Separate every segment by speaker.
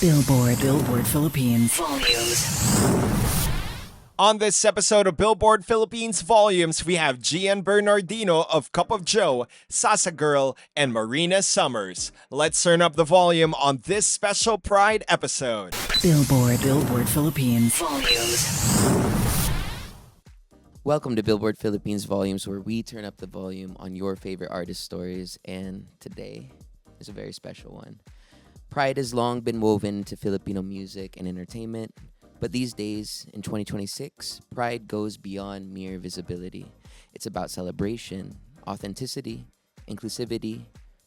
Speaker 1: Billboard Philippines. Volumes.
Speaker 2: On this episode of Billboard Philippines Volumes, we have Gian Bernardino of Cup of Joe, Sasa Girl, and Marina Summers. Let's turn up the volume on this special Pride episode.
Speaker 1: Billboard Philippines. Volumes.
Speaker 3: Welcome to Billboard Philippines Volumes, where we turn up the volume on your favorite artist stories, and today is a very special one. Pride has long been woven into Filipino music and entertainment, but these days, in 2026, Pride goes beyond mere visibility. It's about celebration, authenticity, inclusivity,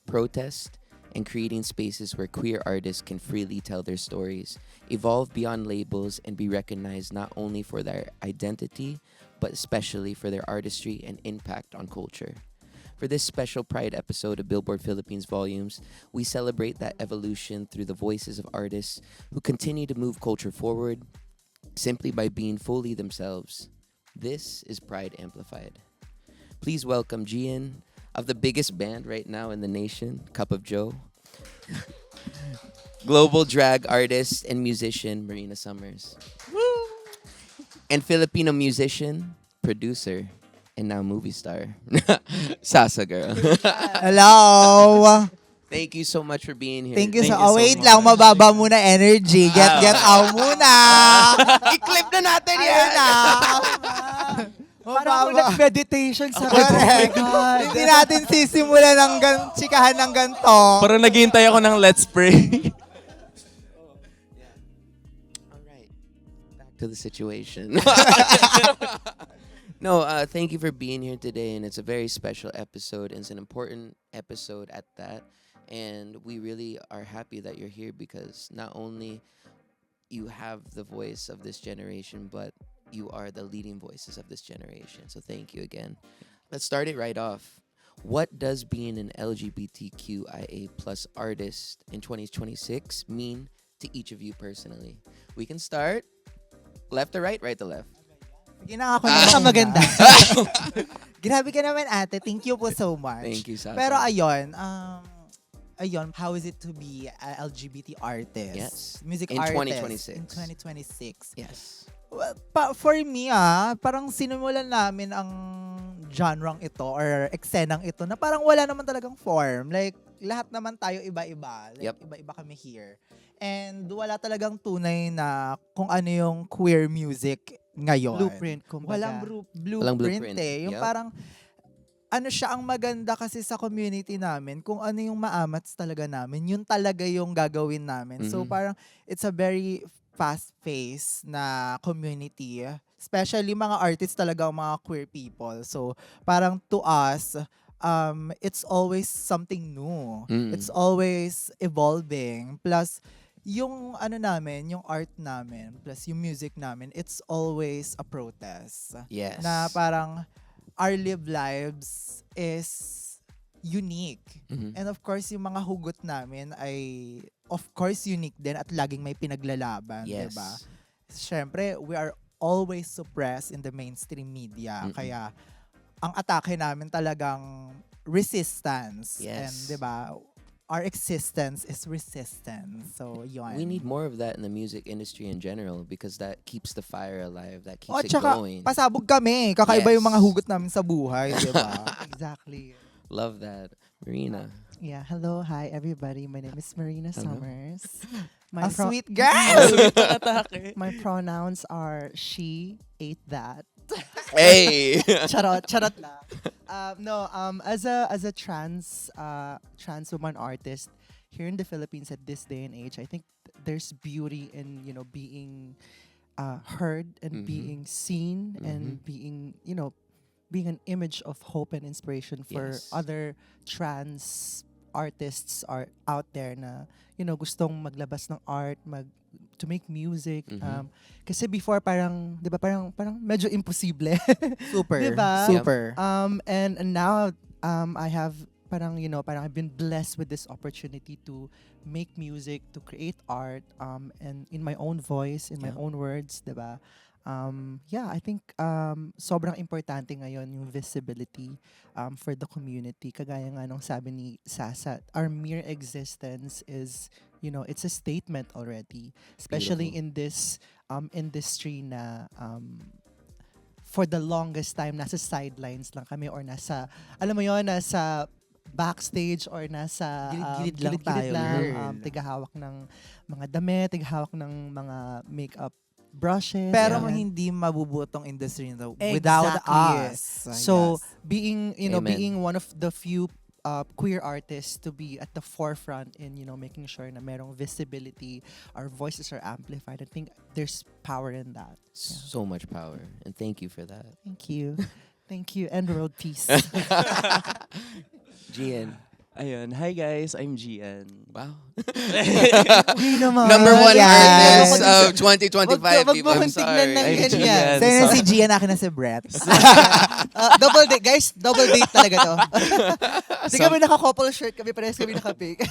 Speaker 3: protest, and creating spaces where queer artists can freely tell their stories, evolve beyond labels, and be recognized not only for their identity, but especially for their artistry and impact on culture. For this special Pride episode of Billboard Philippines Volumes, we celebrate that evolution through the voices of artists who continue to move culture forward simply by being fully themselves. This is Pride Amplified. Please welcome Gian of the biggest band right now in the nation, Cup of Joe, global drag artist and musician Marina Summers, and Filipino musician, producer, and now movie star, Sasa Girl.
Speaker 4: Hello!
Speaker 3: Thank you so much for being here.
Speaker 4: Thank you so wait lang, mababa muna energy. Get out muna!
Speaker 3: I-clip na natin
Speaker 4: Ayun
Speaker 3: yan!
Speaker 4: na!
Speaker 5: Parang ako
Speaker 4: Mababa.
Speaker 5: nag-meditation sa
Speaker 4: Correct. Hindi natin sisimulan ng chikahan ng ganito.
Speaker 5: Parang naghihintay ako ng let's pray.
Speaker 3: All right, back to the situation. No, thank you for being here today, and it's a very special episode, and it's an important episode at that. And we really are happy that you're here because not only you have the voice of this generation, but you are the leading voices of this generation. So thank you again. Let's start it right off. What does being an LGBTQIA plus artist in 2026 mean to each of you personally? We can start left to right to left.
Speaker 4: Ginaka ko
Speaker 5: Ang
Speaker 4: na
Speaker 5: maganda.
Speaker 4: Grabe ka naman ate. Thank you po so much.
Speaker 3: Thank you, Sasa.
Speaker 4: Pero ayun, how is it to be a LGBT artist?
Speaker 3: Yes.
Speaker 4: Music
Speaker 3: In
Speaker 4: artist
Speaker 3: 2026.
Speaker 4: in 2026.
Speaker 3: Yes.
Speaker 4: Well, for me parang sinimulan namin ang genre ito or eksenang ito na parang wala naman talagang form. Like, lahat naman tayo iba-iba. Like,
Speaker 3: Yep.
Speaker 4: iba-iba kami here. And wala talagang tunay na kung ano yung queer music ngayon.
Speaker 5: Blueprint, kumbaga.
Speaker 4: Walang
Speaker 3: Walang
Speaker 4: blueprint
Speaker 3: blueprint.
Speaker 4: Yung
Speaker 3: Yep.
Speaker 4: parang, ano siya, ang maganda kasi sa community namin, kung ano yung maamats talaga namin, yun talaga yung gagawin namin. So
Speaker 3: Mhm.
Speaker 4: parang, it's a very fast-paced na community. Especially mga artists talaga, mga queer people. So parang to us, it's always something new.
Speaker 3: Mm.
Speaker 4: It's always evolving. Plus, yung ano namin, yung art namin, plus yung music namin, it's always a protest.
Speaker 3: Yes.
Speaker 4: Na parang our lives is unique.
Speaker 3: Mhm.
Speaker 4: And of course, yung mga hugot namin ay of course unique din at laging may pinaglalaban,
Speaker 3: Yes.
Speaker 4: 'di ba? Siyempre, we are always suppressed in the mainstream media.
Speaker 3: Mm-mm.
Speaker 4: Kaya ang atake namin talagang resistance.
Speaker 3: Yes.
Speaker 4: And 'di ba? Our existence is resistance. So, yun.
Speaker 3: We need more of that in the music industry in general because that keeps the fire alive, that keeps
Speaker 4: Oh,
Speaker 3: it
Speaker 4: tsaka,
Speaker 3: going.
Speaker 4: pasabog kami. Kakaiba
Speaker 3: Yes.
Speaker 4: yung mga hugot namin sa buhay, di ba?
Speaker 5: Exactly.
Speaker 3: Love that. Marina.
Speaker 5: Yeah, hello, hi everybody. My name is Marina
Speaker 3: Hello.
Speaker 5: Summers.
Speaker 4: A
Speaker 5: pro-
Speaker 4: sweet girl!
Speaker 5: My pronouns are she, ate that.
Speaker 3: Hey!
Speaker 5: Charot lang. As a trans woman artist here in the Philippines at this day and age, I think there's beauty in being heard and
Speaker 3: Mhm.
Speaker 5: being seen and being being an image of hope and inspiration for
Speaker 3: Yes.
Speaker 5: other trans artists are out there na gustong maglabas ng art, to make music.
Speaker 3: Mhm.
Speaker 5: Kasi before parang 'di ba parang medyo imposible.
Speaker 4: Super.
Speaker 5: Diba?
Speaker 4: Super.
Speaker 5: And now I have parang I've been blessed with this opportunity to make music, to create art and in my own voice, in my
Speaker 3: Yeah.
Speaker 5: own words, 'di ba? I think sobrang importante ngayon yung visibility for the community. Kagaya nga nung sabi ni Sasa, our mere existence is it's a statement already, especially
Speaker 3: Beautiful.
Speaker 5: in this industry na for the longest time nasa sidelines lang kami or nasa alam mo yon nasa backstage or nasa
Speaker 4: Gilid-gilid lang
Speaker 5: gilid-gilid
Speaker 4: tayo,
Speaker 5: lang,
Speaker 4: girl.
Speaker 5: tigahawak ng mga damit, tigahawak ng mga makeup brushes.
Speaker 4: Pero
Speaker 5: ganyan.
Speaker 4: hindi mabubutong industry nito without
Speaker 5: Exactly.
Speaker 4: us.
Speaker 5: So
Speaker 4: Yes.
Speaker 5: being
Speaker 3: Amen.
Speaker 5: being one of the few queer artists to be at the forefront in making sure na merong visibility, our voices are amplified. I think there's power in that.
Speaker 3: So much power, and thank you for that.
Speaker 5: Thank you. Thank you and world peace.
Speaker 3: Gian.
Speaker 6: Ayun. Hi guys, I'm Gian.
Speaker 3: Wow.
Speaker 5: Uy naman.
Speaker 3: Number one
Speaker 4: Yes.
Speaker 3: artist of 2025,
Speaker 5: Wag mo
Speaker 3: people. I'm
Speaker 5: akong tignan
Speaker 3: sorry.
Speaker 5: ng
Speaker 6: I'm
Speaker 5: ganyan.
Speaker 6: Gian.
Speaker 4: Sa'yo na si Gian, akin na si Brett.
Speaker 5: Double date, guys. Double date talaga to. Hindi kami naka-couple shirt, kami parehas kami naka-pick.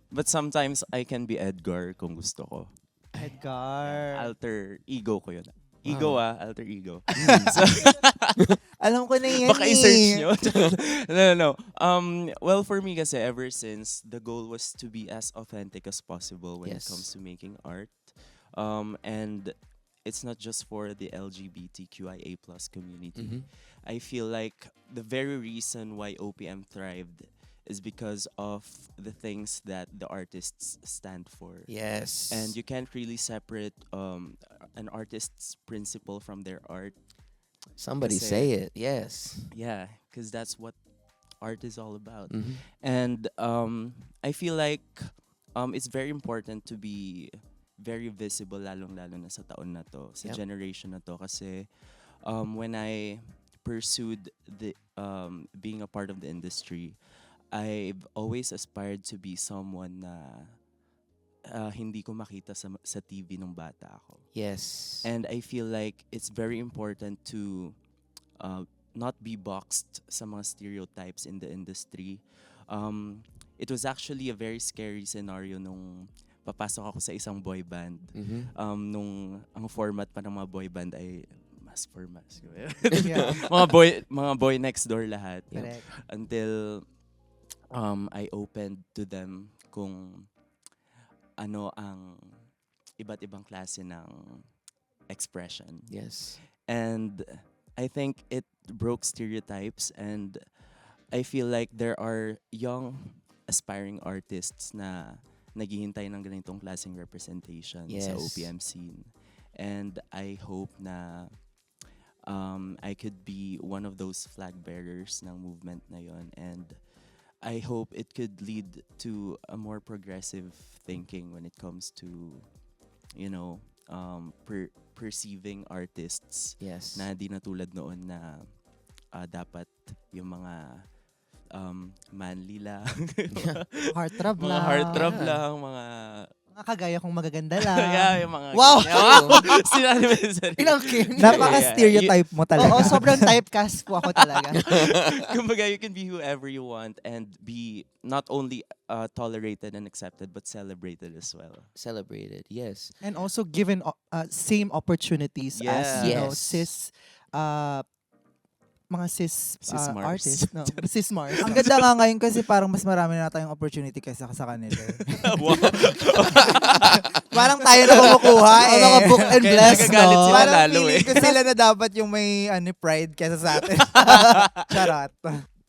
Speaker 6: But sometimes I can be Edgar kung gusto ko.
Speaker 5: Edgar.
Speaker 6: Alter ego ko yun. Ego alter ego.
Speaker 4: Alam ko na yan
Speaker 6: Baka i-search nyo. No. Well, for me kasi, ever since, the goal was to be as authentic as possible when it
Speaker 3: Yes.
Speaker 6: comes to making art. And it's not just for the LGBTQIA plus community.
Speaker 3: Mhm.
Speaker 6: I feel like the very reason why OPM thrived is because of the things that the artists stand for.
Speaker 3: Yes.
Speaker 6: And you can't really separate an artist's principle from their art.
Speaker 3: Somebody
Speaker 6: Kasi-
Speaker 3: say it. Yes.
Speaker 6: Yeah, because that's what art is all about.
Speaker 3: Mhm.
Speaker 6: And I feel like it's very important to be very visible, lalong-lalo na sa taon na to, sa
Speaker 3: Yep.
Speaker 6: generation na to. Kasi when I pursued the being a part of the industry, I've always aspired to be someone na hindi ko makita sa TV nung bata ako.
Speaker 3: Yes.
Speaker 6: And I feel like it's very important to not be boxed sa mga stereotypes in the industry. It was actually a very scary scenario nung papasok ako sa isang boy band.
Speaker 3: Mhm.
Speaker 6: Nung ang format pa ng mga boy band ay mask for mask.
Speaker 5: Yeah.
Speaker 6: mga boy next door lahat.
Speaker 5: Correct.
Speaker 6: Until I opened to them kung ano ang iba't ibang klase ng expression.
Speaker 3: Yes.
Speaker 6: And I think it broke stereotypes, and I feel like there are young aspiring artists na naghihintay ng ganitong klaseng representation sa
Speaker 3: Yes.
Speaker 6: OPM scene. And I hope na I could be one of those flag bearers ng movement na yon, and I hope it could lead to a more progressive thinking when it comes to perceiving artists
Speaker 3: Yes.
Speaker 6: na di na tulad noon na dapat yung mga manly lang,
Speaker 5: Heartthrob
Speaker 6: mga
Speaker 5: lang.
Speaker 6: heartthrob
Speaker 3: Yeah.
Speaker 6: lang, mga
Speaker 5: Mga kagaya kong magaganda lang.
Speaker 6: yeah, yung mga
Speaker 5: Wow!
Speaker 6: ganyan. Sinabi mo yung sarili.
Speaker 5: Inangkin.
Speaker 4: Napaka-stereotype mo talaga.
Speaker 5: Oo, sobrang typecast po ako talaga.
Speaker 6: Kumbaga, you can be whoever you want and be not only tolerated and accepted but celebrated as well.
Speaker 3: Celebrated. Yes.
Speaker 5: And also given same opportunities as
Speaker 6: Yeah.
Speaker 3: Yes.
Speaker 5: mga cis
Speaker 6: Cis Mars.
Speaker 5: artists. No, cis Mars.
Speaker 4: Ang ganda nga ngayon kasi parang mas marami na tayong opportunity kaysa sa kanila.
Speaker 6: Wow.
Speaker 4: Parang tayo na kumukuha eh.
Speaker 5: Mga book and
Speaker 6: Kaya
Speaker 5: bless,
Speaker 6: nagagalit
Speaker 5: no?
Speaker 6: sila
Speaker 4: Parang
Speaker 6: lalo
Speaker 4: feeling
Speaker 6: eh.
Speaker 4: ko sila na dapat yung may pride kaysa sa atin. Charot.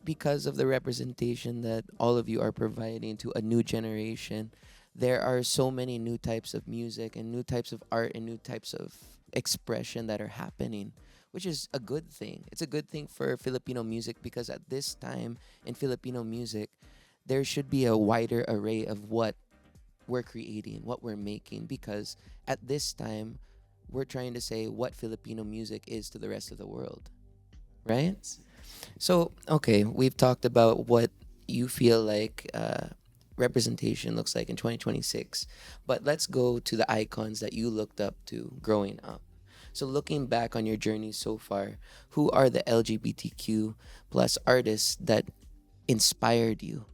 Speaker 3: Because of the representation that all of you are providing to a new generation, there are so many new types of music and new types of art and new types of expression that are happening, which is a good thing. It's a good thing for Filipino music because at this time in Filipino music, there should be a wider array of what we're creating, what we're making, because at this time, we're trying to say what Filipino music is to the rest of the world, right? So, okay, we've talked about what you feel like representation looks like in 2026, but let's go to the icons that you looked up to growing up. So, looking back on your journey so far, who are the LGBTQ plus artists that inspired you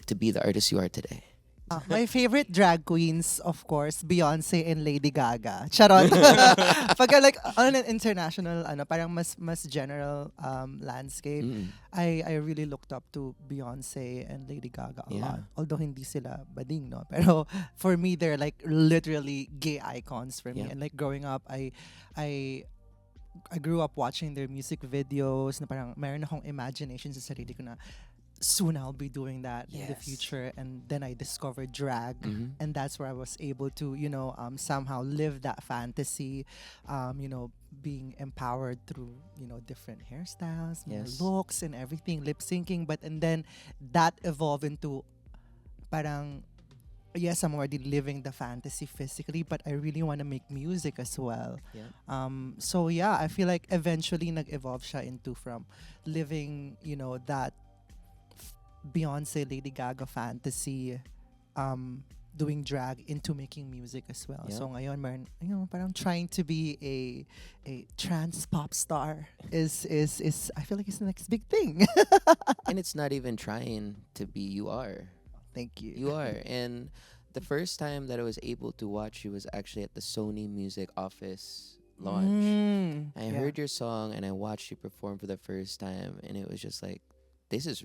Speaker 3: to be the artist you are today?
Speaker 5: My favorite drag queens, of course, Beyonce and Lady Gaga. Charot. Pag like on an international, parang mas general landscape,
Speaker 3: Mm.
Speaker 5: I really looked up to Beyonce and Lady Gaga a
Speaker 3: Yeah.
Speaker 5: lot. Although hindi sila bading, no? Pero for me, they're like literally gay icons for me.
Speaker 3: Yeah.
Speaker 5: And like growing up, I grew up watching their music videos na parang meron akong imagination sa sarili ko na soon I'll be doing that in the
Speaker 3: Yes.
Speaker 5: future. And then I discovered drag.
Speaker 3: Mhm.
Speaker 5: And that's where I was able to, somehow live that fantasy, being empowered through, different hairstyles, mga
Speaker 3: Yes.
Speaker 5: looks and everything, lip syncing. And then that evolved into parang, yes, I'm already living the fantasy physically, but I really want to make music as well.
Speaker 3: Yeah.
Speaker 5: So yeah, I feel like eventually nag-evolve siya into from living, that Beyonce, Lady Gaga fantasy, doing drag into making music as well.
Speaker 3: Yeah.
Speaker 5: So ngayon, parang trying to be a trans pop star is I feel like it's the next big thing.
Speaker 3: And it's not even trying to be, you are.
Speaker 5: Thank you.
Speaker 3: You are. And the first time that I was able to watch you was actually at the Sony Music Office launch. I
Speaker 5: Yeah.
Speaker 3: heard your song and I watched you perform for the first time, and it was just like, this is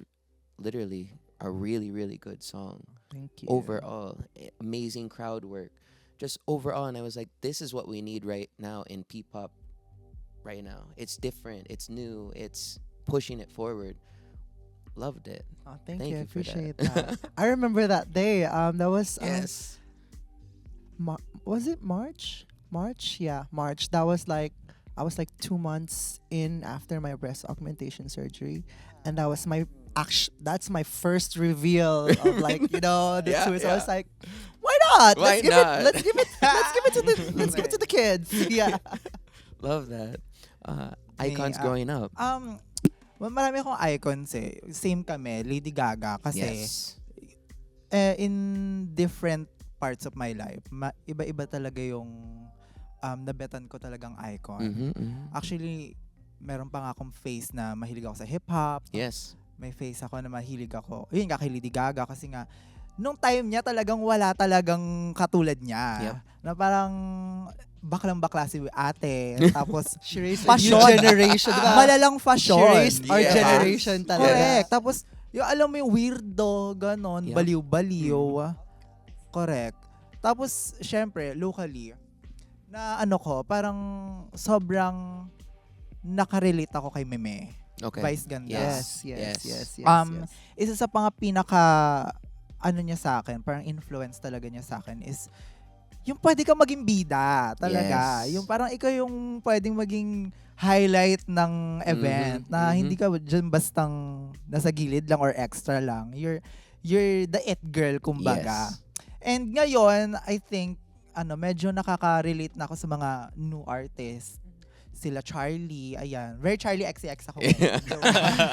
Speaker 3: literally a really, really good song.
Speaker 5: Thank you.
Speaker 3: Overall, amazing crowd work. Just overall, and I was like, this is what we need right now in P-pop right now. It's different, it's new, it's pushing it forward. Loved it.
Speaker 5: Oh, thank
Speaker 3: Thank
Speaker 5: you. I
Speaker 3: you for that.
Speaker 5: appreciate that. I remember that day. That was
Speaker 3: Yes.
Speaker 5: was it March? March? Yeah, March. That was like I was like 2 months in after my breast augmentation surgery, and that was my that's my first reveal of like the
Speaker 3: Yeah,
Speaker 5: tour. So I
Speaker 3: yeah.
Speaker 5: was like, why not?
Speaker 3: Why
Speaker 5: let's
Speaker 3: not?
Speaker 5: Let's give it to the let's give it to the kids. Yeah.
Speaker 3: Love that. Icons
Speaker 4: May,
Speaker 3: growing up.
Speaker 4: Marami akong icons eh. Same kami, Lady Gaga. Kasi
Speaker 3: Yes.
Speaker 4: in different parts of my life, iba-iba talaga yung nabetan ko talagang icon.
Speaker 3: Mhm, mhm.
Speaker 4: Actually, meron pa nga akong phase na mahilig ako sa hip-hop.
Speaker 3: Yes.
Speaker 4: May phase ako na mahilig ako. Yun nga kay Lady Gaga kasi nga nung time niya talagang wala talagang katulad niya.
Speaker 3: Yep.
Speaker 4: Na parang baklang-bakla si ate. Tapos
Speaker 5: She raised
Speaker 4: Fashion.
Speaker 5: a new generation. diba?
Speaker 4: malalang fashion.
Speaker 5: She raised our
Speaker 3: Yes.
Speaker 5: generation talaga.
Speaker 4: Correct. Tapos, yung alam mo yung weirdo, ganon,
Speaker 3: Yeah.
Speaker 4: baliw-baliw. Correct. Tapos, syempre, locally, na parang sobrang nakarelate ako kay Meme.
Speaker 3: Okay.
Speaker 4: Vice Ganda.
Speaker 5: Yes, yes,
Speaker 3: Yes.
Speaker 5: yes, yes.
Speaker 4: Um,
Speaker 5: yes.
Speaker 4: Isa sa mga pinaka, niya sa akin, parang influence talaga niya sa akin is, yung pwede kang maging bida talaga.
Speaker 3: Yes.
Speaker 4: Yung parang ikaw yung pwedeng maging highlight ng event na
Speaker 3: mhm.
Speaker 4: hindi ka dyan bastang nasa gilid lang or extra lang. You're the it girl, kumbaga.
Speaker 3: Yes.
Speaker 4: And ngayon, I think, medyo nakaka-relate na ako sa mga new artists. Sila Charlie, ayan. Very Charlie XCX ako.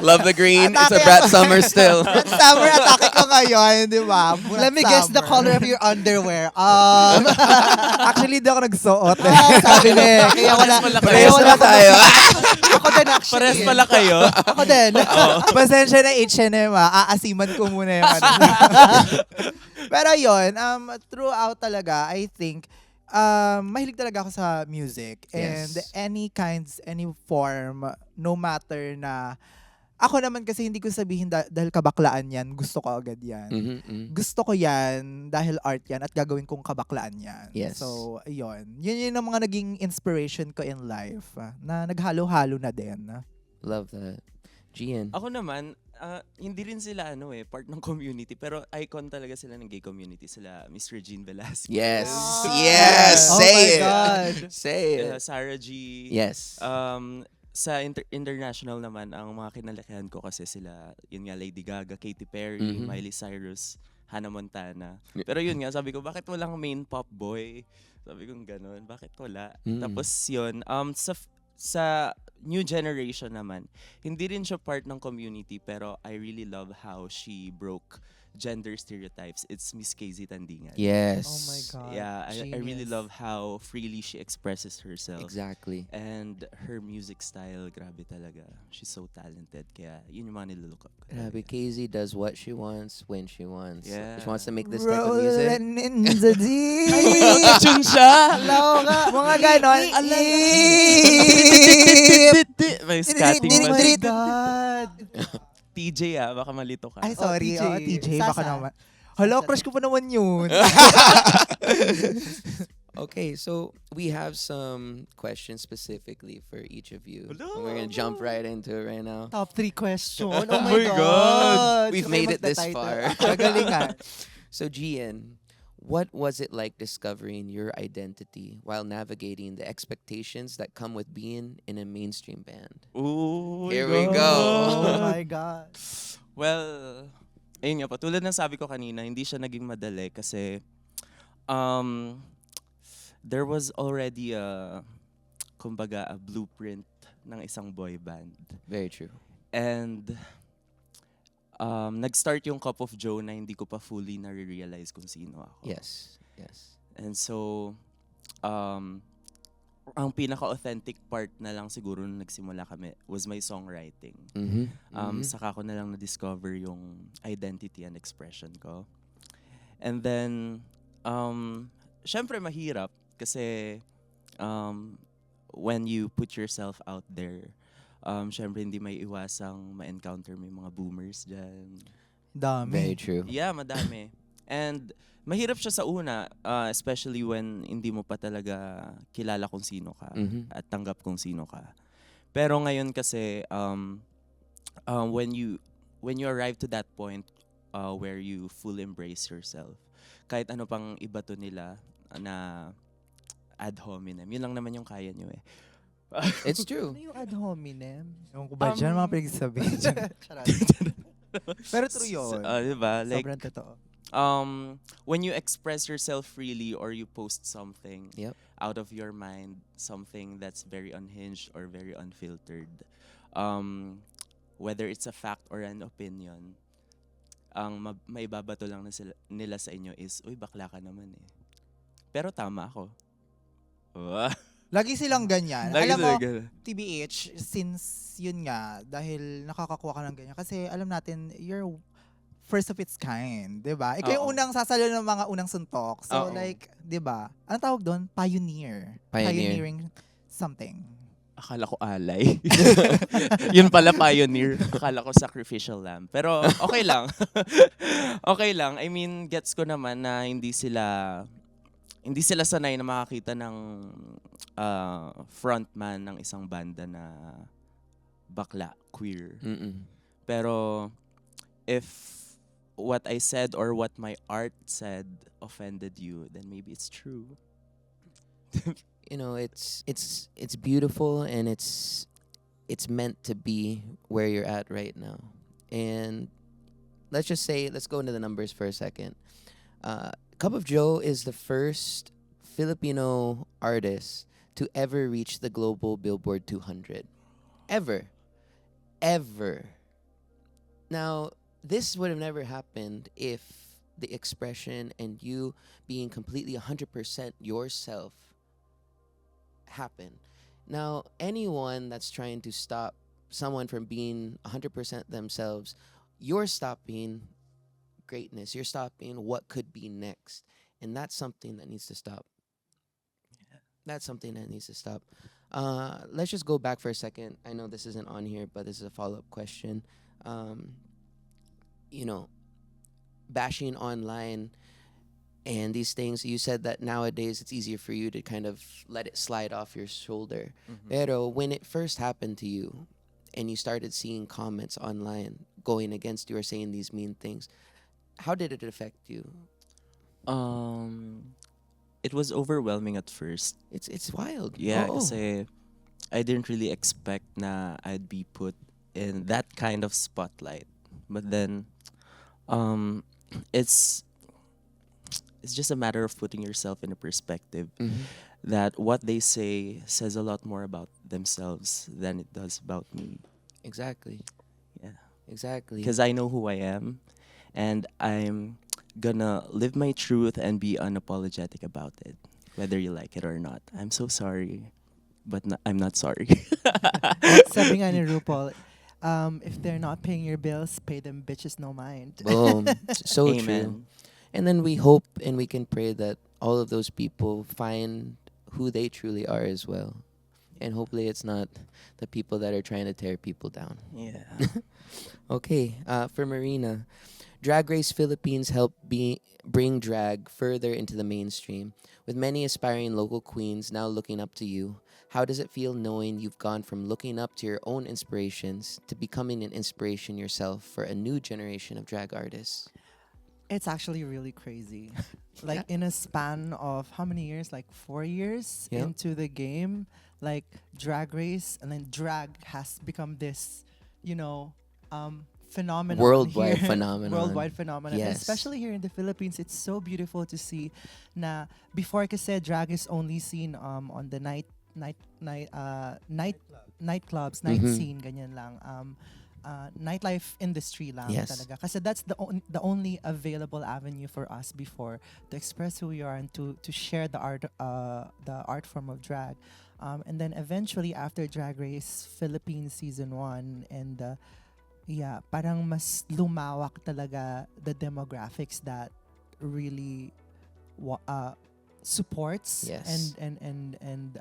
Speaker 3: Love the green. It's a
Speaker 4: Atake
Speaker 3: Brat
Speaker 4: ako.
Speaker 3: Summer still.
Speaker 4: Summer atake ko ngayon, di ba?
Speaker 5: Let me guess the
Speaker 4: Summer.
Speaker 5: color of your underwear.
Speaker 4: Actually, di ako nagsuot.
Speaker 5: Sabi ni. Kaya wala.
Speaker 3: Parehas na tayo.
Speaker 5: Ako din actually.
Speaker 6: Pares pala kayo.
Speaker 5: Ako din.
Speaker 4: Pasensya na H&M, aasiman ko muna yung Pero yun, throughout talaga, I think, mahilig talaga ako sa music. And
Speaker 3: Yes.
Speaker 4: any form, no matter na, ako naman kasi hindi ko sabihin dahil kabaklaan yan, gusto ko agad yan.
Speaker 3: Mhm, mhm.
Speaker 4: Gusto ko yan dahil art yan at gagawin kong kabaklaan yan.
Speaker 3: Yes.
Speaker 4: So, ayun. Yun ang mga naging inspiration ko in life na naghalo-halo na din.
Speaker 3: Love that. Gian.
Speaker 6: Ako naman, hindi rin sila part ng community, pero icon talaga sila ng gay community, sila Miss Regine Velasquez.
Speaker 3: Yes.
Speaker 4: Ah.
Speaker 3: Yes.
Speaker 5: Oh
Speaker 3: Say
Speaker 5: my
Speaker 3: it.
Speaker 5: God.
Speaker 3: Say it.
Speaker 6: Sarah G.
Speaker 3: Yes.
Speaker 6: Sa international naman, ang mga kinalakihan ko kasi sila, yun nga, Lady Gaga, Katy Perry,
Speaker 3: Mhm.
Speaker 6: Miley Cyrus, Hannah Montana. Pero yun nga, sabi ko, bakit walang main pop boy? Sabi ko, ganun, bakit wala?
Speaker 3: Mm.
Speaker 6: Tapos yun, sa new generation naman, hindi rin siya part ng community, pero I really love how she broke gender stereotypes, it's Miss Casey Tandingan.
Speaker 3: Yes.
Speaker 5: Oh my God.
Speaker 6: Yeah, I really
Speaker 5: Genius.
Speaker 6: love how freely she expresses herself.
Speaker 3: Exactly.
Speaker 6: And her music style, grabe talaga. She's so talented. Kaya yun yung mga nilook up ko.
Speaker 3: Grabe, Casey does what she wants when she wants.
Speaker 6: Yeah.
Speaker 3: She wants to make this type of music.
Speaker 4: Rolling in the deep.
Speaker 6: Tune siya!
Speaker 4: Hello ka. Mga ganon.
Speaker 6: May scatting
Speaker 4: Diri-
Speaker 6: pa.
Speaker 4: diri-
Speaker 5: God.
Speaker 6: TJ baka malito ka.
Speaker 4: Ay, sorry.
Speaker 5: TJ.
Speaker 4: TJ, baka
Speaker 5: Sasa.
Speaker 4: naman. Hello, crush ko pa naman yun.
Speaker 3: Okay, so we have some questions specifically for each of you.
Speaker 6: Hello.
Speaker 3: And we're gonna jump right into it right now.
Speaker 5: Top 3 question. Oh
Speaker 6: Oh
Speaker 5: my
Speaker 6: my
Speaker 5: God.
Speaker 3: We've
Speaker 5: Sabay
Speaker 3: made it this
Speaker 5: magta-title.
Speaker 3: far.
Speaker 4: Magalingan.
Speaker 3: So Gian, what was it like discovering your identity while navigating the expectations that come with being in a mainstream band?
Speaker 6: Oh my
Speaker 3: Here we
Speaker 6: God.
Speaker 3: go.
Speaker 5: Oh my God.
Speaker 6: Well, ayun nga po. Tulad ng sabi ko kanina, hindi siya naging madali kasi there was already kumbaga, a blueprint ng isang boy band.
Speaker 3: Very true.
Speaker 6: And nag-start yung Cup of Joe na hindi ko pa fully na-realize kung sino ako.
Speaker 3: Yes. Yes.
Speaker 6: And so, ang pinaka-authentic part na lang siguro nung nagsimula kami was my songwriting.
Speaker 3: Mm-hmm.
Speaker 6: Saka ko na lang na-discover yung identity and expression ko. And then, syempre mahirap kasi when you put yourself out there, syempre hindi may iwasang ma-encounter mo yung mga boomers dyan.
Speaker 3: Very
Speaker 4: Dami.
Speaker 3: true.
Speaker 6: Yeah, madami. And mahirap siya sa una, especially when hindi mo pa talaga kilala kung sino ka
Speaker 3: Mhm.
Speaker 6: at tanggap kung sino ka. Pero ngayon kasi, when you arrive to that point where you fully embrace yourself, kahit ano pang ibato nila na ad hominem, yun lang naman yung kaya nyo eh.
Speaker 3: It's true.
Speaker 5: Ano yung ad hominem?
Speaker 4: Ewan ko ba dyan, mga pinagsasabihin dyan.
Speaker 5: Charot.
Speaker 4: Pero true yun.
Speaker 6: Diba? Like,
Speaker 5: Sobrang totoo.
Speaker 6: when you express yourself freely or you post something
Speaker 3: Yep.
Speaker 6: out of your mind, something that's very unhinged or very unfiltered, whether it's a fact or an opinion, ang maibabato lang nila sa inyo is, uy, bakla ka naman eh. Pero tama ako.
Speaker 4: Lagi silang ganyan.
Speaker 6: Lagi
Speaker 4: Alam mo,
Speaker 6: sila ganun.
Speaker 4: TBH, since yun nga, dahil nakakakuha ka ng ganyan, kasi alam natin, you're first of its kind, di ba? Ikaw yung
Speaker 6: Oo.
Speaker 4: unang sasalo ng mga unang suntok. So
Speaker 6: Oo.
Speaker 4: like, di ba? Anong tawag doon? Pioneer.
Speaker 3: Pioneer.
Speaker 4: Pioneering something.
Speaker 6: Akala ko alay. Yun pala pioneer. Akala ko sacrificial lamb. Pero okay lang. Okay lang. I mean, gets ko naman na hindi sila sanay na makakita ng frontman ng isang banda na bakla, queer.
Speaker 3: Mm-mm.
Speaker 6: Pero if what I said or what my art said offended you, then maybe it's true.
Speaker 3: You know, it's beautiful and it's meant to be where you're at right now. And let's go into the numbers for a second. Cup of Joe is the first Filipino artist to ever reach the global Billboard 200. Ever. Now, this would have never happened if the expression and you being completely 100% yourself happened. Now, anyone that's trying to stop someone from being 100% themselves, you're stopping greatness. You're stopping what could be next. And that's something that needs to stop. That's something that needs to stop. Let's just go back for a second. I know this isn't on here, but this is a follow-up question. You know, bashing online and these things, you said that nowadays it's easier for you to kind of let it slide off your shoulder. Pero when it first happened to you and you started seeing comments online going against you or saying these mean things, how did it affect you?
Speaker 6: It was overwhelming at first.
Speaker 3: It's wild.
Speaker 6: Yeah,
Speaker 3: Oo.
Speaker 6: kasi I didn't really expect na I'd be put in that kind of spotlight. But then, it's just a matter of putting yourself in a perspective
Speaker 3: Mhm.
Speaker 6: that what they say says a lot more about themselves than it does about me.
Speaker 3: Exactly.
Speaker 6: Yeah.
Speaker 3: Exactly.
Speaker 6: Because I know who I am, and I'm gonna live my truth and be unapologetic about it, whether you like it or not. I'm so sorry, but I'm not sorry.
Speaker 5: Sabi nga ni RuPaul, if they're not paying your bills, pay them bitches no mind.
Speaker 3: Boom. So true.
Speaker 6: Amen.
Speaker 3: And then we hope and we can pray that all of those people find who they truly are as well. And hopefully it's not the people that are trying to tear people down.
Speaker 6: Yeah.
Speaker 3: Okay, for Marina, Drag Race Philippines helped bring drag further into the mainstream. With many aspiring local queens now looking up to you, how does it feel knowing you've gone from looking up to your own inspirations to becoming an inspiration yourself for a new generation of drag artists?
Speaker 5: It's actually really crazy. Like in a span of how many years? Like 4 years
Speaker 3: Yeah.
Speaker 5: into the game, like Drag Race, and then drag has become this, phenomenon.
Speaker 3: Worldwide
Speaker 5: here.
Speaker 3: phenomenon.
Speaker 5: Worldwide phenomenon. And
Speaker 3: Yes.
Speaker 5: especially here in the Philippines, it's so beautiful to see. Na before kasi drag is only seen on the nightclubs, night
Speaker 3: Mhm.
Speaker 5: scene, ganyan lang. Nightlife industry lang
Speaker 3: Yes.
Speaker 5: talaga. Kasi that's the only available avenue for us before to express who we are and to share the art form of drag. And then eventually after Drag Race Philippines season 1 and parang mas lumawak talaga the demographics that really supports
Speaker 3: Yes.
Speaker 5: and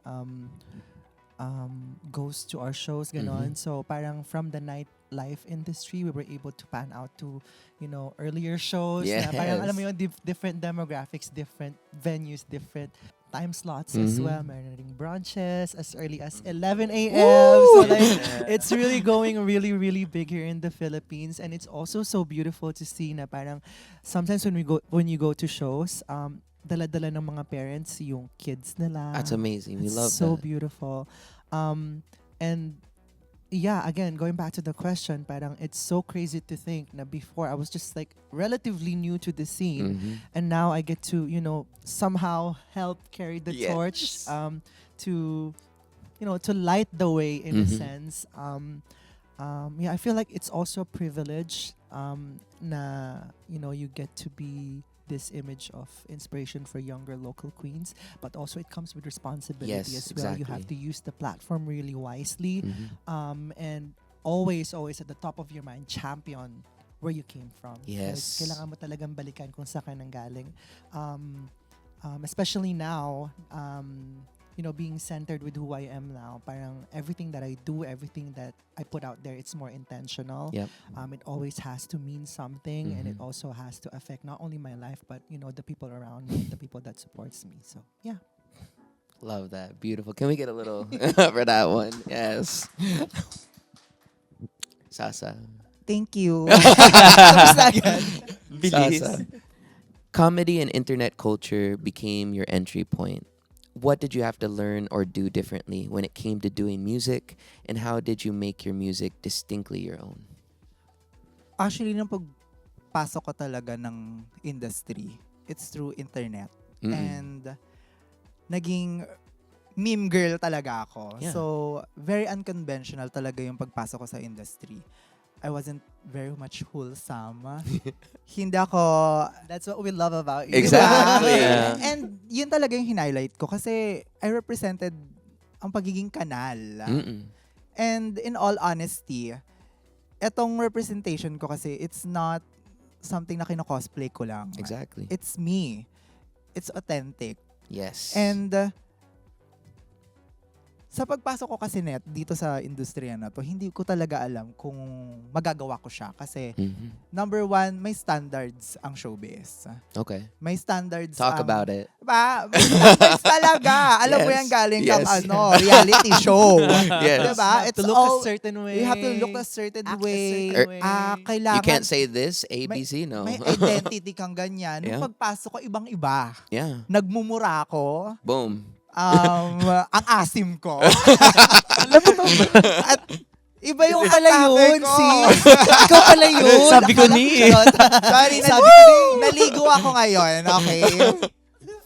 Speaker 5: goes to our shows ganon. So parang from the nightlife industry we were able to pan out to earlier shows na parang alam mo
Speaker 3: Yes.
Speaker 5: yun, different demographics, different venues, different time slots as well. Meron ring brunches as early as 11 a.m. So like it's really going really really big here in the Philippines, and it's also so beautiful to see na parang sometimes when you go to shows dala-dala ng mga parents yung kids nila.
Speaker 3: That's amazing. We
Speaker 5: It's
Speaker 3: love
Speaker 5: so
Speaker 3: that.
Speaker 5: beautiful. And yeah, again, going back to the question, parang it's so crazy to think na before I was just like relatively new to the scene,
Speaker 3: Mhm.
Speaker 5: and now I get to, somehow help carry the torch
Speaker 3: Yes.
Speaker 5: to light the way in a
Speaker 3: Mhm.
Speaker 5: sense. I feel like it's also a privilege na, you get to be this image of inspiration for younger local queens, but also it comes with responsibility
Speaker 3: Yes,
Speaker 5: as well. You have
Speaker 3: exactly.
Speaker 5: to use the platform really wisely,
Speaker 3: Mhm.
Speaker 5: and always at the top of your mind, champion where you came from.
Speaker 3: Yes.
Speaker 5: Because kailangan mo talagang balikan kung saan ka nanggaling. Especially now, being centered with who I am now, parang everything that I do, everything that I put out there, it's more intentional.
Speaker 3: Yep.
Speaker 5: It always has to mean something, and it
Speaker 3: Mhm.
Speaker 5: also has to affect not only my life, but the people around me, the people that supports me. So yeah.
Speaker 3: Love that. Beautiful. Can we get a little for that one? Yes. Sasa.
Speaker 4: Thank you. Tapos na agad.
Speaker 3: Sasa. Comedy and internet culture became your entry point. What did you have to learn or do differently when it came to doing music, and how did you make your music distinctly your own?
Speaker 4: Actually, nung pagpasok ko talaga ng industry, it's through internet.
Speaker 3: Mm-mm.
Speaker 4: And naging meme girl talaga ako.
Speaker 3: Yeah.
Speaker 4: So, very unconventional talaga yung pagpasok ko sa industry. I wasn't very much wholesome. Hindi ako...
Speaker 5: That's what we love about you.
Speaker 3: Exactly.
Speaker 4: Diba?
Speaker 3: Yeah.
Speaker 4: And yun talaga yung hinighlight ko kasi I represented ang pagiging kanal.
Speaker 3: Mm-mm.
Speaker 4: And in all honesty, etong representation ko kasi, it's not something na kino-cosplay ko lang.
Speaker 3: Exactly.
Speaker 4: It's me. It's authentic.
Speaker 3: Yes.
Speaker 4: And sa pagpasok ko kasi dito sa industriya na to, hindi ko talaga alam kung magagawa ko siya. Kasi,
Speaker 3: Mhm.
Speaker 4: number one, may standards ang showbiz.
Speaker 3: Okay.
Speaker 4: May standards
Speaker 3: Talk
Speaker 4: ang...
Speaker 3: about it.
Speaker 4: Diba? May standards talaga. Alam mo
Speaker 3: Yes.
Speaker 4: yan galing
Speaker 3: Yes.
Speaker 4: reality show.
Speaker 3: Yes.
Speaker 4: Diba?
Speaker 5: You have to look a certain way.
Speaker 4: You have to look a certain
Speaker 5: Act a
Speaker 4: way.
Speaker 5: certain way.
Speaker 4: Kailangan...
Speaker 3: You can't say this, ABC, no.
Speaker 4: May identity kang ganyan.
Speaker 3: Yeah.
Speaker 4: Nung pagpasok ko, ibang-iba.
Speaker 3: Yeah.
Speaker 4: Nagmumura ako.
Speaker 3: Boom.
Speaker 4: Ang asim ko. Alam mo to? At iba yung
Speaker 5: pala yun,
Speaker 4: atake ko.
Speaker 5: sis. Ikaw pala yun.
Speaker 6: Sabi ko
Speaker 5: Akala
Speaker 6: ni.
Speaker 5: charot.
Speaker 4: Sorry,
Speaker 5: Sabi ko
Speaker 4: naligo ako ngayon. Okay?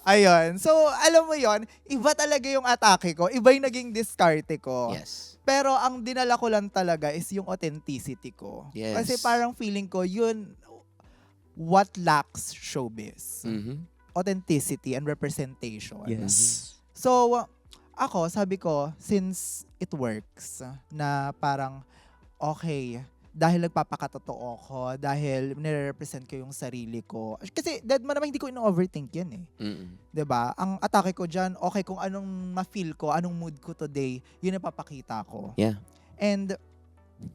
Speaker 4: Ayun. So, alam mo yon, iba talaga yung atake ko. Iba yung naging diskarte ko.
Speaker 3: Yes.
Speaker 4: Pero ang dinala ko lang talaga is yung authenticity ko.
Speaker 3: Yes.
Speaker 4: Kasi parang feeling ko, yun, what lacks showbiz.
Speaker 3: Mm-hmm.
Speaker 4: Authenticity and representation.
Speaker 6: Yes.
Speaker 4: So, ako, sabi ko, since it works, na parang, okay, dahil nagpapakatotoo ko, dahil nire-represent ko yung sarili ko. Kasi, dead man naman, hindi ko ino-overthink yan eh.
Speaker 3: Mm-mm.
Speaker 4: 'Di ba? Ang atake ko dyan, okay, kung anong ma-feel ko, anong mood ko today, yun ang papakita ko.
Speaker 3: Yeah.
Speaker 4: And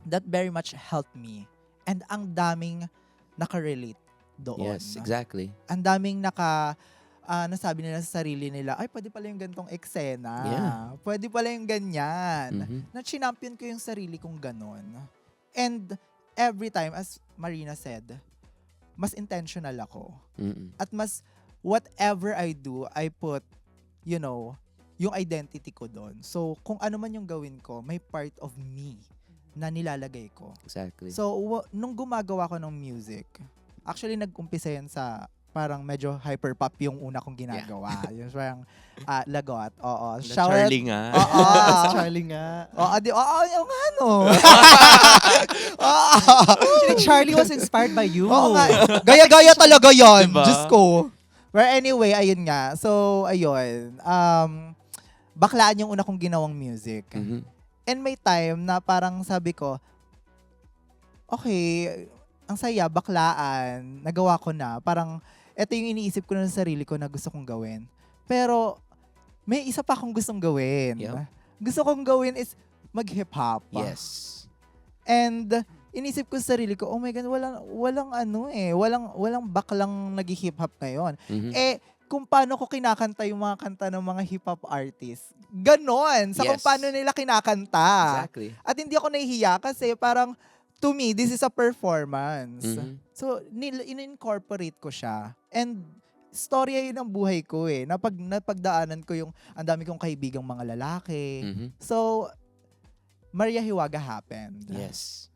Speaker 4: that very much helped me. And ang daming nakarelate doon.
Speaker 3: Yes, exactly.
Speaker 4: Ang daming nasabi nila sa sarili nila, ay, pwede pala yung gantong eksena.
Speaker 3: Yeah.
Speaker 4: Pwede pala yung ganyan.
Speaker 3: Mhm.
Speaker 4: Na-champion ko yung sarili kong ganon. And every time, as Marina said, mas intentional ako.
Speaker 3: Mm-mm.
Speaker 4: At mas, whatever I do, I put, yung identity ko doon. So, kung ano man yung gawin ko, may part of me na nilalagay ko.
Speaker 3: Exactly.
Speaker 4: So, nung gumagawa ko ng music, actually nag-umpisa yan sa parang medyo hyperpop yung una kong ginagawa. Yung parang lagot. Oo.
Speaker 6: Na Charlie nga.
Speaker 4: Oo.
Speaker 5: Sa Charlie nga.
Speaker 4: Yung ano. Oo.
Speaker 5: Actually, Charlie was inspired by you.
Speaker 4: Oo nga. Gaya-gaya talaga yon.
Speaker 6: Diba?
Speaker 4: Diyos ko. But anyway, ayun nga. So, ayun. Baklaan yung una kong ginawang music.
Speaker 3: Mhm.
Speaker 4: And may time na parang sabi ko, okay, ang saya, baklaan, nagawa ko na. Parang, eto yung iniisip ko na sa sarili ko na gusto kong gawin. Pero, may isa pa akong gustong gawin.
Speaker 3: Yup.
Speaker 4: Gusto kong gawin is mag-hip-hop.
Speaker 3: Yes.
Speaker 4: And, inisip ko sa sarili ko, oh my God, walang baklang nag-hip-hop ngayon.
Speaker 3: Mhm.
Speaker 4: Kung paano ko kinakanta yung mga kanta ng mga hip-hop artists. Ganon! Sa kung
Speaker 3: Yes.
Speaker 4: paano nila kinakanta.
Speaker 3: Exactly.
Speaker 4: At hindi ako nahihiya kasi parang, to me, this is a performance.
Speaker 3: Mhm.
Speaker 4: So, in-incorporate ko siya. And, storya yun ang buhay ko eh. Napagdaanan ko yung, ang dami kong kaibigang mga lalaki.
Speaker 3: Mhm.
Speaker 4: So, Maria Hiwaga happened.
Speaker 3: Yes.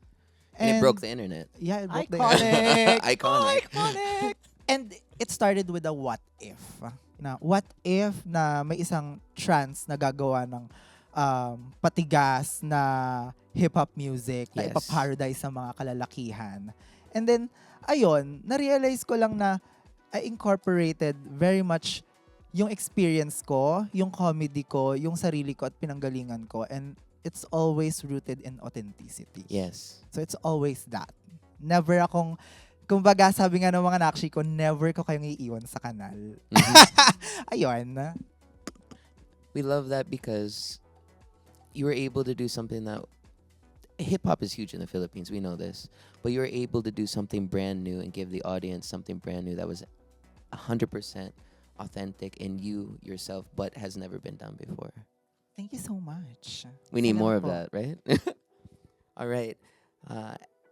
Speaker 3: And it broke the internet.
Speaker 4: Yeah, it broke the
Speaker 5: Iconic.
Speaker 3: Iconic.
Speaker 4: Iconic! And it started with a what if. Na what if na may isang trans na gagawa ng patigas na hip-hop music na
Speaker 3: Yes.
Speaker 4: ipaparodize sa mga kalalakihan. And then, ayun, na-realize ko lang na I incorporated very much yung experience ko, yung comedy ko, yung sarili ko at pinanggalingan ko. And it's always rooted in authenticity.
Speaker 3: Yes.
Speaker 4: So it's always that. Never akong, kumbaga sabi nga ng mga nakshi ko, never ko kayong iiwan sa kanal.
Speaker 3: Mhm.
Speaker 4: Ayun.
Speaker 3: We love that because you were able to do something that hip hop is huge in the Philippines. We know this, but you were able to do something brand new and give the audience something brand new that was 100% authentic in you yourself, but has never been done before.
Speaker 4: Thank you so much.
Speaker 3: We need more of
Speaker 4: Salamat po.
Speaker 3: that, right? All right.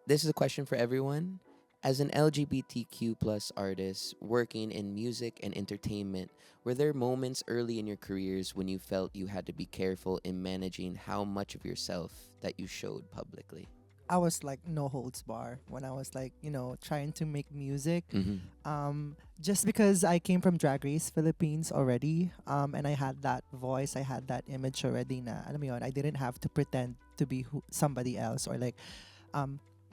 Speaker 3: This is a question for everyone. As an LGBTQ plus artist working in music and entertainment, were there moments early in your careers when you felt you had to be careful in managing how much of yourself that you showed publicly?
Speaker 5: I was like no holds bar when I was like, trying to make music.
Speaker 3: Mm-hmm.
Speaker 5: Just because I came from Drag Race Philippines already, and I had that voice, I had that image already na, alam mo yun, I didn't have to pretend to be somebody else or like,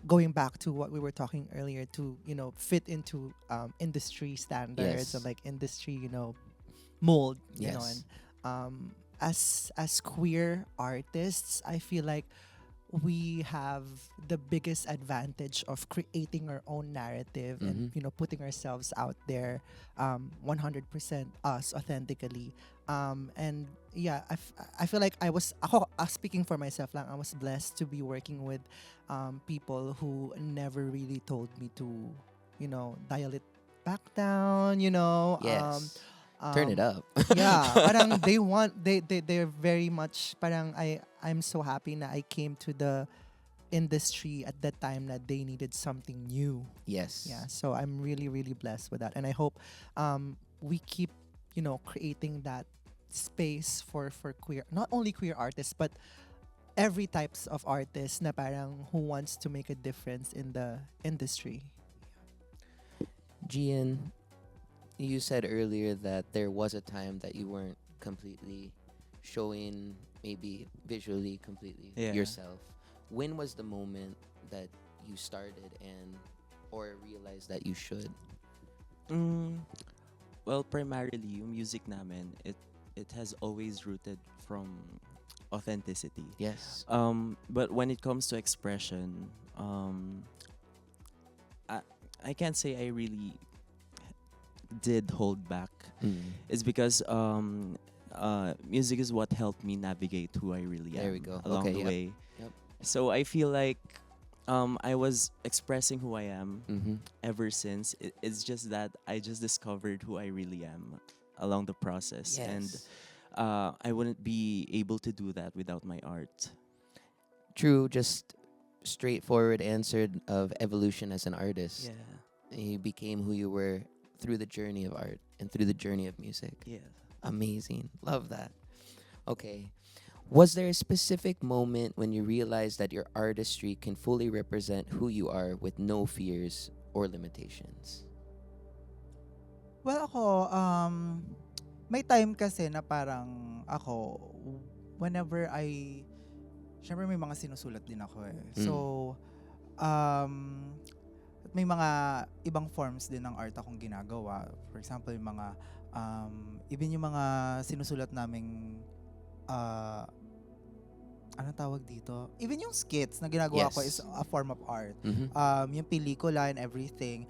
Speaker 5: going back to what we were talking earlier to, fit into industry standards
Speaker 3: Yes.
Speaker 5: and like industry, mold,
Speaker 3: Yes.
Speaker 5: and as queer artists, I feel like we have the biggest advantage of creating our own narrative and putting ourselves out there 100% us authentically, and yeah, I feel like speaking for myself lang, I was blessed to be working with people who never really told me to dial it back down,
Speaker 3: Yes. Turn it up.
Speaker 5: yeah, parang they're very much parang I'm so happy na I came to the industry at that time that they needed something new.
Speaker 3: Yes.
Speaker 5: Yeah, so I'm really really blessed with that, and I hope we keep creating that space for queer, not only queer artists but every types of artists na parang who wants to make a difference in the industry.
Speaker 3: Gian, you said earlier that there was a time that you weren't completely showing, maybe visually completely
Speaker 6: Yeah.
Speaker 3: yourself. When was the moment that you started and or realize that you should?
Speaker 6: Mm, well, primarily, yung music namin, it has always rooted from authenticity.
Speaker 3: Yes.
Speaker 6: But when it comes to expression, I, I can't say I really did hold back.
Speaker 3: Mm.
Speaker 6: It's because music is what helped me navigate who I really am
Speaker 3: There we go.
Speaker 6: along
Speaker 3: Okay,
Speaker 6: the
Speaker 3: yep.
Speaker 6: way.
Speaker 3: Yep.
Speaker 6: So I feel like I was expressing who I am
Speaker 3: Mm-hmm.
Speaker 6: ever since. It's just that I just discovered who I really am along the process, and
Speaker 3: Yes.
Speaker 6: I wouldn't be able to do that without my art.
Speaker 3: True, just straightforward answer of evolution as an artist.
Speaker 6: Yeah,
Speaker 3: You became who you were through the journey of art and through the journey of music.
Speaker 6: yeah.
Speaker 3: Amazing. Love that. Okay. Was there a specific moment when you realized that your artistry can fully represent who you are with no fears or limitations?
Speaker 4: Well, ako, may time kasi na parang ako, whenever syempre may mga sinusulat din ako eh.
Speaker 3: Mm.
Speaker 4: So, may mga ibang forms din ng art akong ginagawa. For example, yung mga, even yung mga sinusulat naming, ano tawag dito? Even yung skits na ginagawa ko
Speaker 3: Yes.
Speaker 4: is a form of art.
Speaker 3: Mm-hmm.
Speaker 4: Yung pelikula and everything.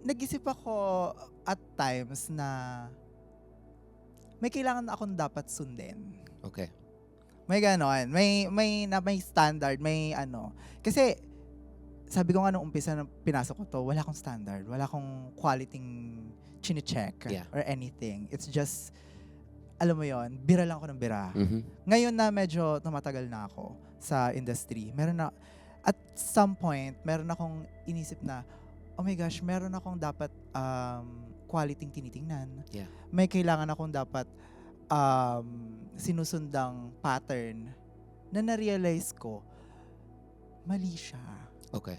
Speaker 4: Nag-isip ako at times na may kailangan akong dapat sundin.
Speaker 3: Okay.
Speaker 4: May ganon. May standard, may ano. Kasi, sabi ko nga nung umpisa na pinasok ko to, wala akong standard. Wala akong quality chine-check
Speaker 3: Yeah.
Speaker 4: or anything. It's just, alam mo yon, bira lang ako ng bira.
Speaker 3: Mm-hmm.
Speaker 4: Ngayon na medyo tumatagal na ako sa industry, at some point, meron akong inisip na, oh my gosh, meron akong dapat quality tinitingnan.
Speaker 3: Yeah.
Speaker 4: May kailangan akong dapat sinusundang pattern na na-realize ko, mali siya.
Speaker 3: Okay.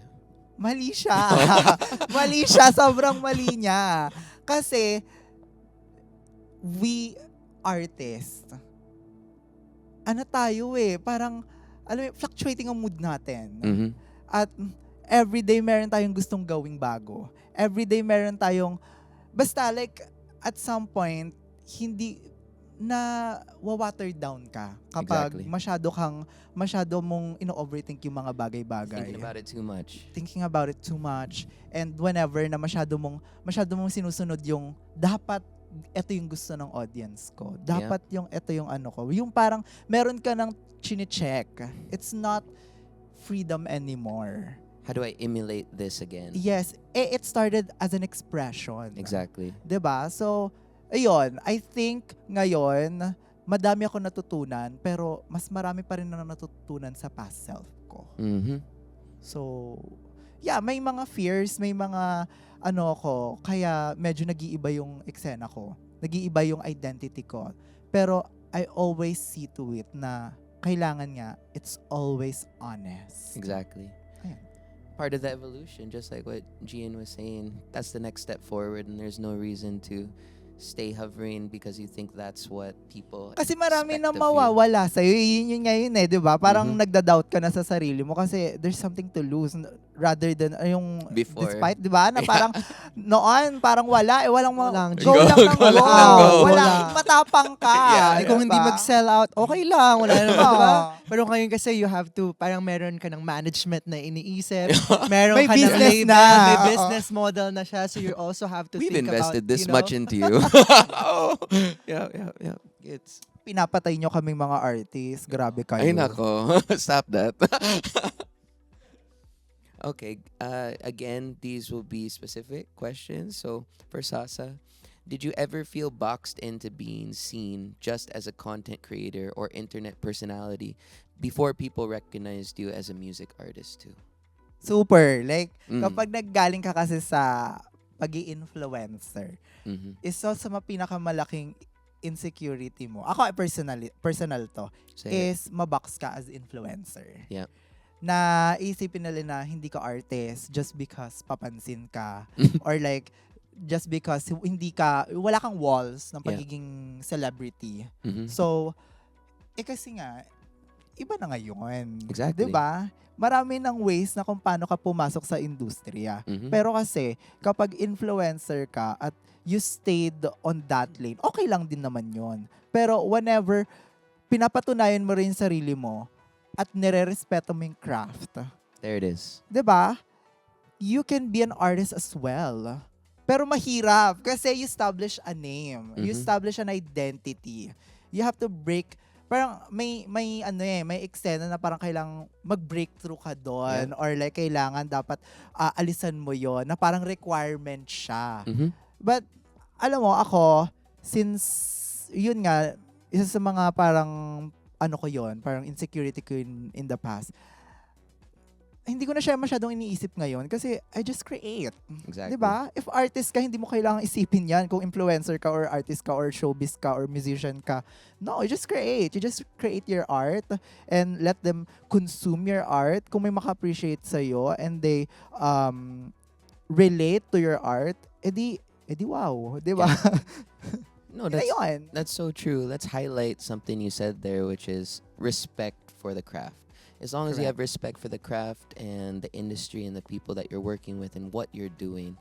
Speaker 4: Mali siya. Mali siya. Sobrang mali niya. Kasi, we artists, ano tayo eh, parang, alam mo, fluctuating ang mood natin.
Speaker 3: Mm-hmm.
Speaker 4: At everyday meron tayong gustong gawing bago. Everyday meron tayong, basta like, at some point, hindi na water down ka kapag
Speaker 3: Exactly.
Speaker 4: masyado mong ino-overthink yung mga bagay-bagay.
Speaker 3: Thinking about it too much.
Speaker 4: Thinking about it too much. And whenever na masyado mong sinusunod yung dapat ito yung gusto ng audience ko. Dapat yung ito yung ano ko. Yung parang meron ka ng chine-check. It's not freedom anymore.
Speaker 3: How do I emulate this again?
Speaker 4: Yes, it started as an expression.
Speaker 3: Exactly.
Speaker 4: 'Di ba? So, ayun, I think ngayon madami ako natutunan pero mas marami pa rin na natutunan sa past self ko.
Speaker 3: Mm-hmm.
Speaker 4: So, yeah, may mga fears, may mga ano ko, kaya medyo nag-iiba yung eksena ko. Nag-iiba yung identity ko. Pero I always see to it na kailangan nga, it's always honest.
Speaker 3: Exactly.
Speaker 4: Ayan.
Speaker 3: Part of the evolution, just like what Gian was saying, that's the next step forward, and there's no reason to stay hovering because you think that's what people
Speaker 4: Kasi marami
Speaker 3: expect
Speaker 4: na
Speaker 3: of you.
Speaker 4: mawawala sa'yo. Yun ngayon eh, di ba? Parang
Speaker 3: Mhm.
Speaker 4: nagda-doubt ka na sa sarili mo kasi there's something to lose rather than yung
Speaker 3: Before.
Speaker 4: despite, di ba? Na parang noon, parang wala. Walang
Speaker 5: Walang
Speaker 4: go,
Speaker 3: go,
Speaker 4: lang ng
Speaker 3: go
Speaker 4: go.
Speaker 3: lang ng go.
Speaker 4: Wala.
Speaker 5: Wala.
Speaker 4: Matapang ka.
Speaker 3: Yeah,
Speaker 5: Kung hindi
Speaker 4: Diba?
Speaker 5: mag-sell out, okay lang. Wala naman,
Speaker 4: Oo.
Speaker 5: di ba? Pero ngayon kasi you have to, parang meron ka ng management na iniisip. Meron
Speaker 4: May
Speaker 5: ka ng
Speaker 4: business
Speaker 5: label,
Speaker 4: na.
Speaker 5: may
Speaker 4: Oo.
Speaker 5: business model na siya. So you also have to
Speaker 3: We've
Speaker 5: think
Speaker 3: invested
Speaker 5: about,
Speaker 3: this
Speaker 5: you know,
Speaker 3: much into you. Oh. Yeah. It's
Speaker 4: Pinapatay nyo kaming mga artists. Grabe kayo.
Speaker 3: ay nako. Stop that. Okay, again, these will be specific questions. So, for Sasa, did you ever feel boxed into being seen just as a content creator or internet personality before people recognized you as a music artist too?
Speaker 4: Super. Like,
Speaker 3: Mm.
Speaker 4: kapag naggaling ka kasi sa pag-i-influencer,
Speaker 3: Mm-hmm.
Speaker 4: isa sa mga pinakamalaking insecurity mo. Ako, personal to, is mabox ka as influencer.
Speaker 3: Yep.
Speaker 4: Na isipin nila na hindi ka artist just because papansin ka. Or like, just because wala kang walls ng
Speaker 3: Yeah.
Speaker 4: pagiging celebrity.
Speaker 3: Mm-hmm.
Speaker 4: So, kasi nga, iba na ngayon.
Speaker 3: Exactly.
Speaker 4: 'Di ba? Marami ng ways na kung paano ka pumasok sa industriya.
Speaker 3: Mhm.
Speaker 4: Pero kasi, kapag influencer ka at you stayed on that lane, okay lang din naman yon. Pero whenever pinapatunayan mo rin yung sarili mo at nire-respeto mo yung craft,
Speaker 3: There it is.
Speaker 4: 'di ba? You can be an artist as well. Pero mahirap kasi you establish a name. You
Speaker 3: Mhm.
Speaker 4: establish an identity. You have to break. Parang may eksena na parang kailangang mag-breakthrough ka doon or like kailangan dapat alisan mo yon na parang requirement siya.
Speaker 3: Mhm.
Speaker 4: But alam mo ako, since yun nga, isa sa mga parang ano ko yon, parang insecurity ko in the past, hindi ko na siya masyadong iniisip ngayon kasi I just create.
Speaker 3: Exactly.
Speaker 4: 'Di ba? If artist ka, hindi mo kailangang isipin 'yan kung influencer ka or artist ka or showbiz ka or musician ka. No, you just create. You just create your art and let them consume your art. Kung may maka-appreciate sa and they relate to your art, edi wow, 'di ba?
Speaker 3: No,
Speaker 4: Yun na yun.
Speaker 3: that's so true. Let's highlight something you said there, which is respect for the craft. As long as you have respect for the craft and the industry and the people that you're working with and what you're doing,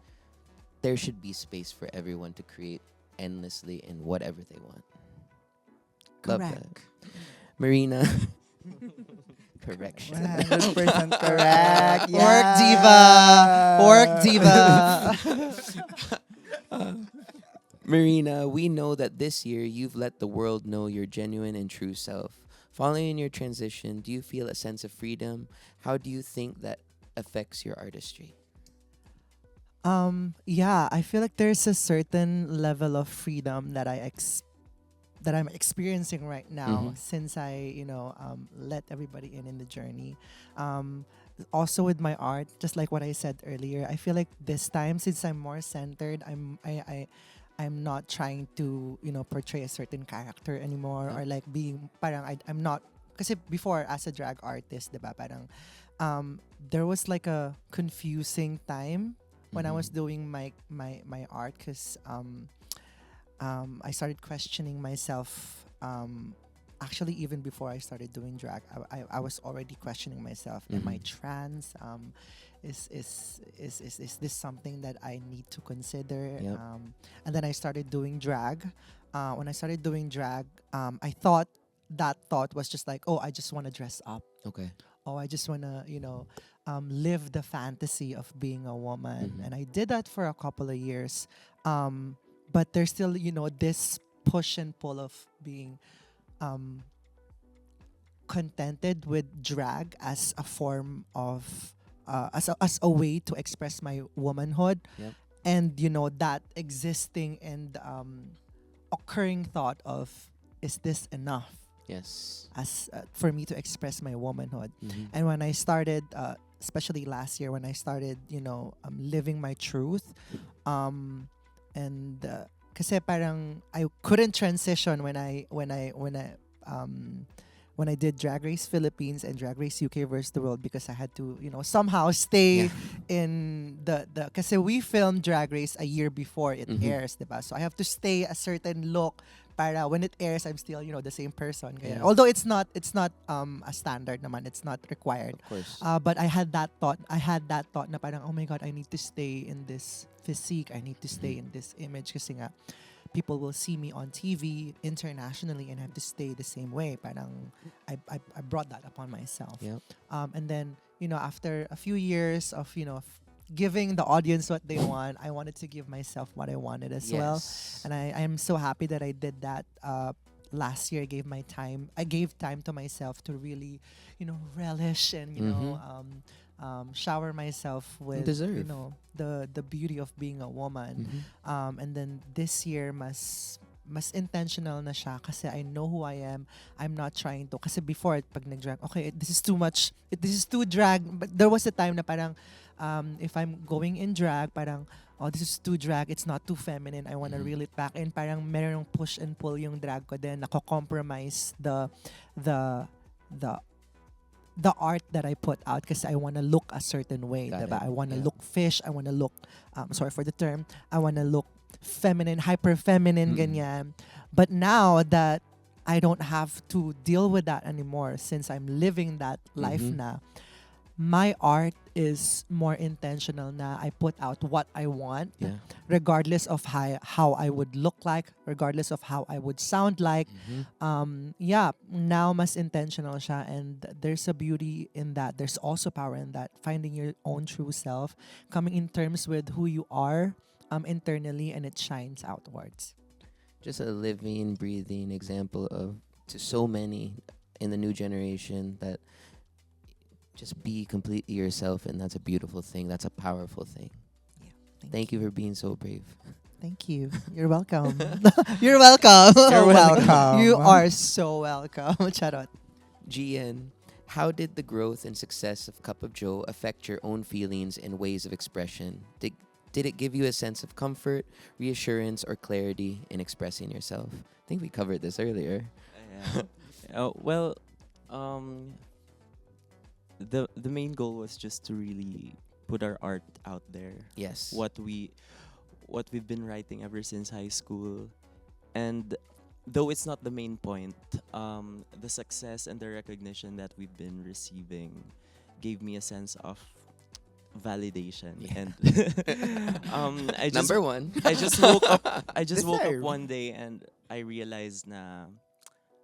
Speaker 3: there should be space for everyone to create endlessly in whatever they want. Love that.
Speaker 4: Correct.
Speaker 3: Marina. Correction.
Speaker 4: 100% correct.
Speaker 5: Work diva. Work diva.
Speaker 3: Marina, we know that this year you've let the world know your genuine and true self. Following your transition, do you feel a sense of freedom? How do you think that affects your artistry?
Speaker 5: Yeah, I feel like there's a certain level of freedom that that I'm experiencing right now
Speaker 3: Mhm.
Speaker 5: since I, let everybody in the journey. Also with my art, just like what I said earlier, I feel like this time since I'm more centered, I'm not trying to, portray a certain character anymore or like being parang I'm not kasi before as a drag artist, 'di ba? Parang there was like a confusing time when I was
Speaker 3: Mhm.
Speaker 5: doing my art cuz I started questioning myself actually even before I started doing drag. I was already questioning myself. Am I
Speaker 3: Mhm.
Speaker 5: trans? Is this something that I need to consider?
Speaker 3: Yep.
Speaker 5: And then I started doing drag. When I started doing drag, I thought that thought was just like, oh, I just want to dress up.
Speaker 3: Okay.
Speaker 5: Oh, I just want to, live the fantasy of being a woman.
Speaker 3: Mhm.
Speaker 5: And I did that for a couple of years. But there's still, this push and pull of being contented with drag as a form of as a way to express my womanhood.
Speaker 3: Yep.
Speaker 5: And that existing and occurring thought of, is this enough
Speaker 3: Yes.
Speaker 5: as for me to express my womanhood?
Speaker 3: Mhm.
Speaker 5: And when I started, especially last year, when I started, living my truth, and kasi parang I couldn't transition when I did Drag Race Philippines and Drag Race UK versus the world because I had to, somehow stay in the kasi we filmed Drag Race a year before it
Speaker 3: Mhm.
Speaker 5: airs, diba? So I have to stay a certain look para when it airs I'm still, the same person. Kaya,
Speaker 3: Yeah.
Speaker 5: although it's not a standard naman, it's not required.
Speaker 3: Of course.
Speaker 5: But I had that thought na parang, oh my God, I need to stay in this physique. I need to stay in this image kasi nga, people will see me on TV internationally and I have to stay the same way. Parang, I brought that upon myself.
Speaker 3: Yep.
Speaker 5: And then, after a few years of, giving the audience what they want, I wanted to give myself what I wanted as well.
Speaker 3: Yes.
Speaker 5: And I'm so happy that I did that. Last year, I gave time to myself to really, relish and shower myself with,
Speaker 3: deserve.
Speaker 5: the beauty of being a woman.
Speaker 3: Mhm.
Speaker 5: And then this year, mas intentional na siya kasi I know who I am. I'm not trying to. Kasi before, pag nag-drag, okay, this is too much. This is too drag. But there was a time na parang, if I'm going in drag, parang, oh, this is too drag. It's not too feminine. I want to
Speaker 3: Mhm.
Speaker 5: reel it back. And parang merong push and pull yung drag ko din. Nako-compromise the art that I put out kasi I want to look a certain way.
Speaker 3: Got
Speaker 5: Diba?
Speaker 3: it.
Speaker 5: I want to
Speaker 3: Yeah.
Speaker 5: look fish. I want to look, sorry for the term, I want to look feminine, hyper feminine,
Speaker 3: Mm-mm.
Speaker 5: ganyan. But now that I don't have to deal with that anymore since I'm living that life
Speaker 3: Mhm.
Speaker 5: na. My art is more intentional na I put out what I want
Speaker 3: Yeah.
Speaker 5: regardless of how I would look like, regardless of how I would sound like. Yeah, now mas intentional siya, and there's a beauty in that. There's also power in that. Finding your own true self, coming in terms with who you are internally, and it shines outwards.
Speaker 3: Just a living, breathing example of to so many in the new generation that just be completely yourself, and that's a beautiful thing. That's a powerful thing. Thank you for being so brave.
Speaker 5: Thank you. You're welcome. You're welcome.
Speaker 4: You're welcome.
Speaker 5: You are so welcome. Charot.
Speaker 3: GN, how did the growth and success of Cup of Joe affect your own feelings and ways of expression? Did it give you a sense of comfort, reassurance, or clarity in expressing yourself? I think we covered this earlier.
Speaker 6: Yeah. Well, the main goal was just to really put our art out there.
Speaker 3: Yes.
Speaker 6: What we've been writing ever since high school, and though it's not the main point, the success and the recognition that we've been receiving gave me a sense of validation.
Speaker 3: Yeah.
Speaker 6: And I just
Speaker 3: Number one.
Speaker 6: I just woke up. I just woke up
Speaker 4: Deserve.
Speaker 6: one day and I realized na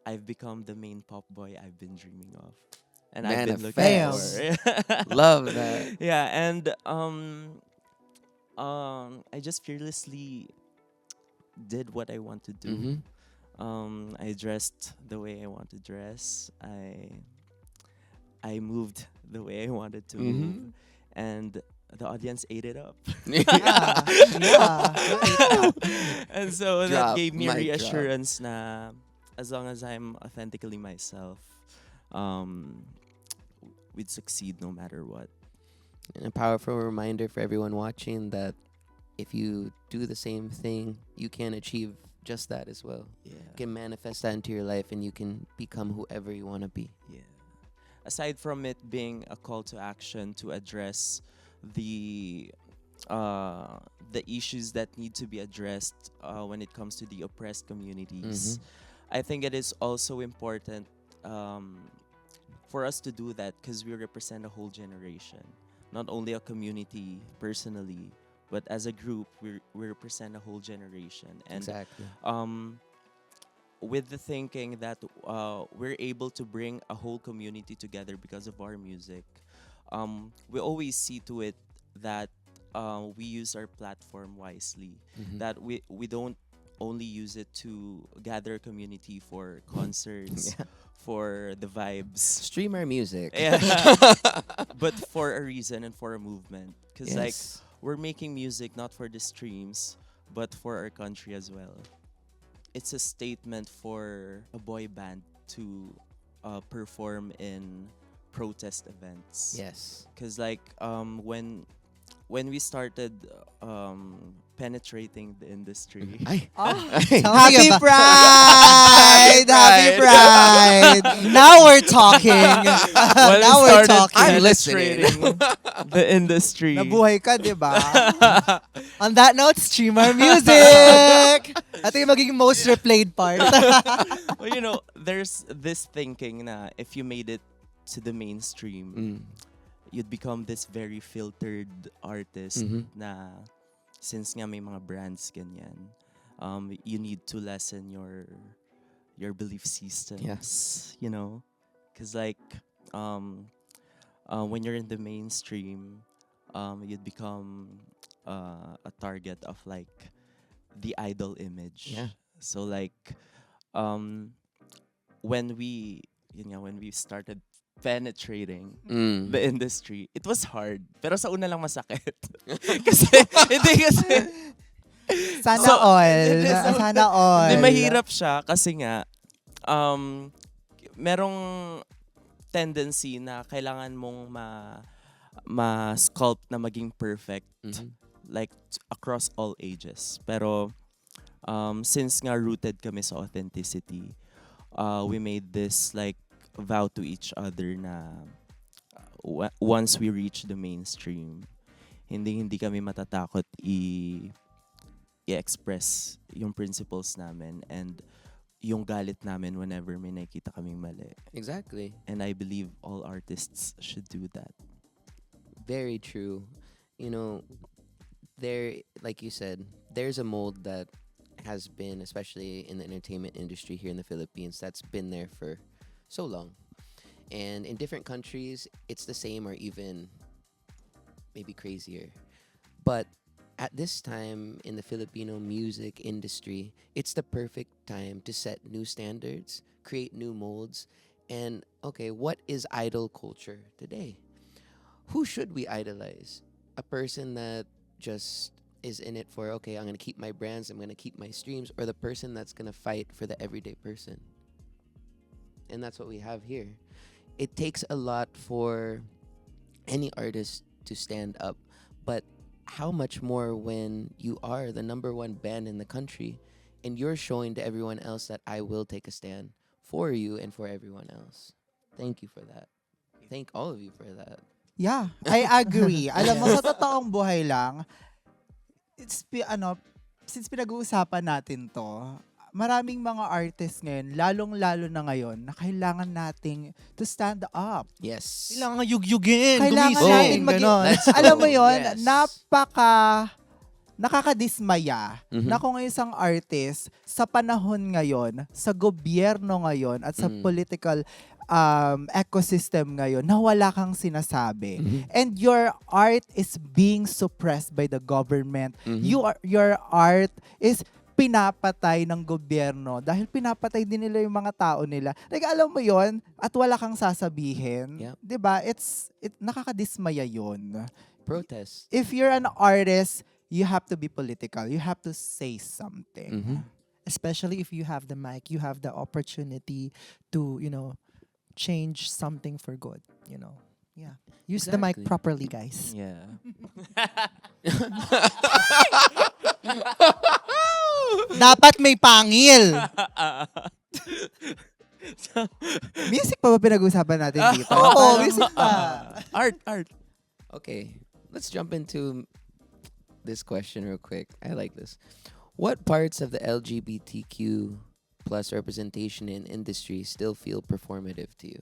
Speaker 6: I've become the main pop boy I've been dreaming of, and I've been looking
Speaker 3: Manifest.
Speaker 6: for.
Speaker 3: Love that.
Speaker 6: Yeah, and I just fearlessly did what I want to do.
Speaker 3: Mhm.
Speaker 6: I dressed the way I want to dress. I moved the way I wanted to
Speaker 3: Mhm.
Speaker 6: move, and the audience ate it up.
Speaker 5: Yeah.
Speaker 6: And so
Speaker 3: Drop,
Speaker 6: that gave me
Speaker 3: mic drop.
Speaker 6: reassurance na as long as I'm authentically myself, we'd succeed no matter what.
Speaker 3: And a powerful reminder for everyone watching that if you do the same thing, you can achieve just that as well.
Speaker 6: Yeah.
Speaker 3: You can manifest that into your life, and you can become whoever you want to be.
Speaker 6: Yeah. Aside from it being a call to action to address the issues that need to be addressed when it comes to the oppressed communities, I think it is also important for us to do that because we represent a whole generation, not only a community personally, but as a group, we represent a whole generation. And
Speaker 3: Exactly.
Speaker 6: with the thinking that we're able to bring a whole community together because of our music, we always see to it that we use our platform wisely,
Speaker 3: Mhm.
Speaker 6: that we don't only use it to gather a community for concerts,
Speaker 3: Yeah.
Speaker 6: for the vibes.
Speaker 3: Stream our music.
Speaker 6: Yeah. But for a reason and for a movement. Because like
Speaker 3: Yes.
Speaker 6: we're making music not for the streams, but for our country as well. It's a statement for a boy band to perform in protest events.
Speaker 3: Yes.
Speaker 6: Because like when we started penetrating the industry,
Speaker 3: Ay.
Speaker 5: Happy
Speaker 4: about-
Speaker 5: Pride! Happy Pride! Now we're talking.
Speaker 6: when
Speaker 5: Now
Speaker 6: we
Speaker 5: we're
Speaker 6: started
Speaker 5: talking.
Speaker 3: I'm listening.
Speaker 6: penetrating the industry,
Speaker 4: Nabuhay ka, di ba?
Speaker 5: On that note, stream our music! Ito yung magiging most replayed part.
Speaker 6: well, you know, there's this thinking na if you made it to the mainstream,
Speaker 3: Mm.
Speaker 6: you'd become this very filtered artist
Speaker 3: Mhm.
Speaker 6: na since nga may mga brands ganyan, you need to lessen your belief systems, you know? Because like when you're in the mainstream, you'd become a target of like the idol image.
Speaker 3: Yeah.
Speaker 6: So like when we started penetrating
Speaker 3: Mm.
Speaker 6: the industry, it was hard. Pero sa una lang masakit. kasi, hindi kasi,
Speaker 5: Sana
Speaker 6: So,
Speaker 5: all.
Speaker 6: hindi, so-
Speaker 5: Sana all.
Speaker 6: hindi mahirap siya kasi nga, merong tendency na kailangan mong ma-sculpt na maging perfect,
Speaker 3: Mhm.
Speaker 6: like across all ages. Pero since nga rooted kami sa authenticity, we made this like vow to each other na once we reach the mainstream, hindi kami matatakot i-express yung principles namin, and yung galit namin whenever may nakikita kaming mali.
Speaker 3: Exactly.
Speaker 6: And I believe all artists should do that.
Speaker 3: Very true. You know, there, like you said, there's a mold that has been, especially in the entertainment industry here in the Philippines, that's been there for so long. And in different countries, it's the same or even maybe crazier. But at this time in the Filipino music industry, it's the perfect time to set new standards, create new molds, and okay, what is idol culture today? Who should we idolize? A person that just is in it for, okay, I'm going to keep my brands, I'm going to keep my streams, or the person that's going to fight for the everyday person? And that's what we have here. It takes a lot for any artist to stand up, but how much more when you are the number one band in the country and you're showing to everyone else that I will take a stand for you and for everyone else. Thank you for that. Thank all of you for that.
Speaker 4: Yeah, I agree. Alam mo, sa totoong buhay lang, since pinag-uusapan natin to, maraming mga artists ngayon, lalong-lalo na ngayon, na kailangan nating to stand up.
Speaker 3: Yes.
Speaker 5: Kailangan yugyugin,
Speaker 4: Kailangan
Speaker 5: gumising,
Speaker 4: natin
Speaker 5: ganon.
Speaker 3: Let's go.
Speaker 4: Alam mo yon,
Speaker 3: Yes.
Speaker 4: nakakadismaya
Speaker 3: Mhm.
Speaker 4: na kung isang artist sa panahon ngayon, sa gobyerno ngayon, at sa political ecosystem ngayon, na wala kang sinasabi.
Speaker 3: Mhm.
Speaker 4: And your art is being suppressed by the government.
Speaker 3: Mhm.
Speaker 4: Your art is pinapatay ng gobyerno dahil pinapatay din nila yung mga tao nila. Like, alam mo yon, at wala kang sasabihin.
Speaker 3: Yep.
Speaker 4: 'Di ba? Nakakadismaya yon.
Speaker 3: Protest.
Speaker 4: If you're an artist, you have to be political. You have to say something.
Speaker 3: Mhm.
Speaker 5: Especially if you have the mic, you have the opportunity to, change something for good, Yeah. Use the mic
Speaker 3: Exactly.
Speaker 5: properly, guys.
Speaker 6: Yeah.
Speaker 5: Dapat may pangil.
Speaker 4: Music pa ba pinag-usapan natin dito?
Speaker 5: Oo,
Speaker 4: Parang-
Speaker 5: music pa.
Speaker 6: Art.
Speaker 3: Okay, let's jump into this question real quick. I like this. What parts of the LGBTQ plus representation in industry still feel performative to you?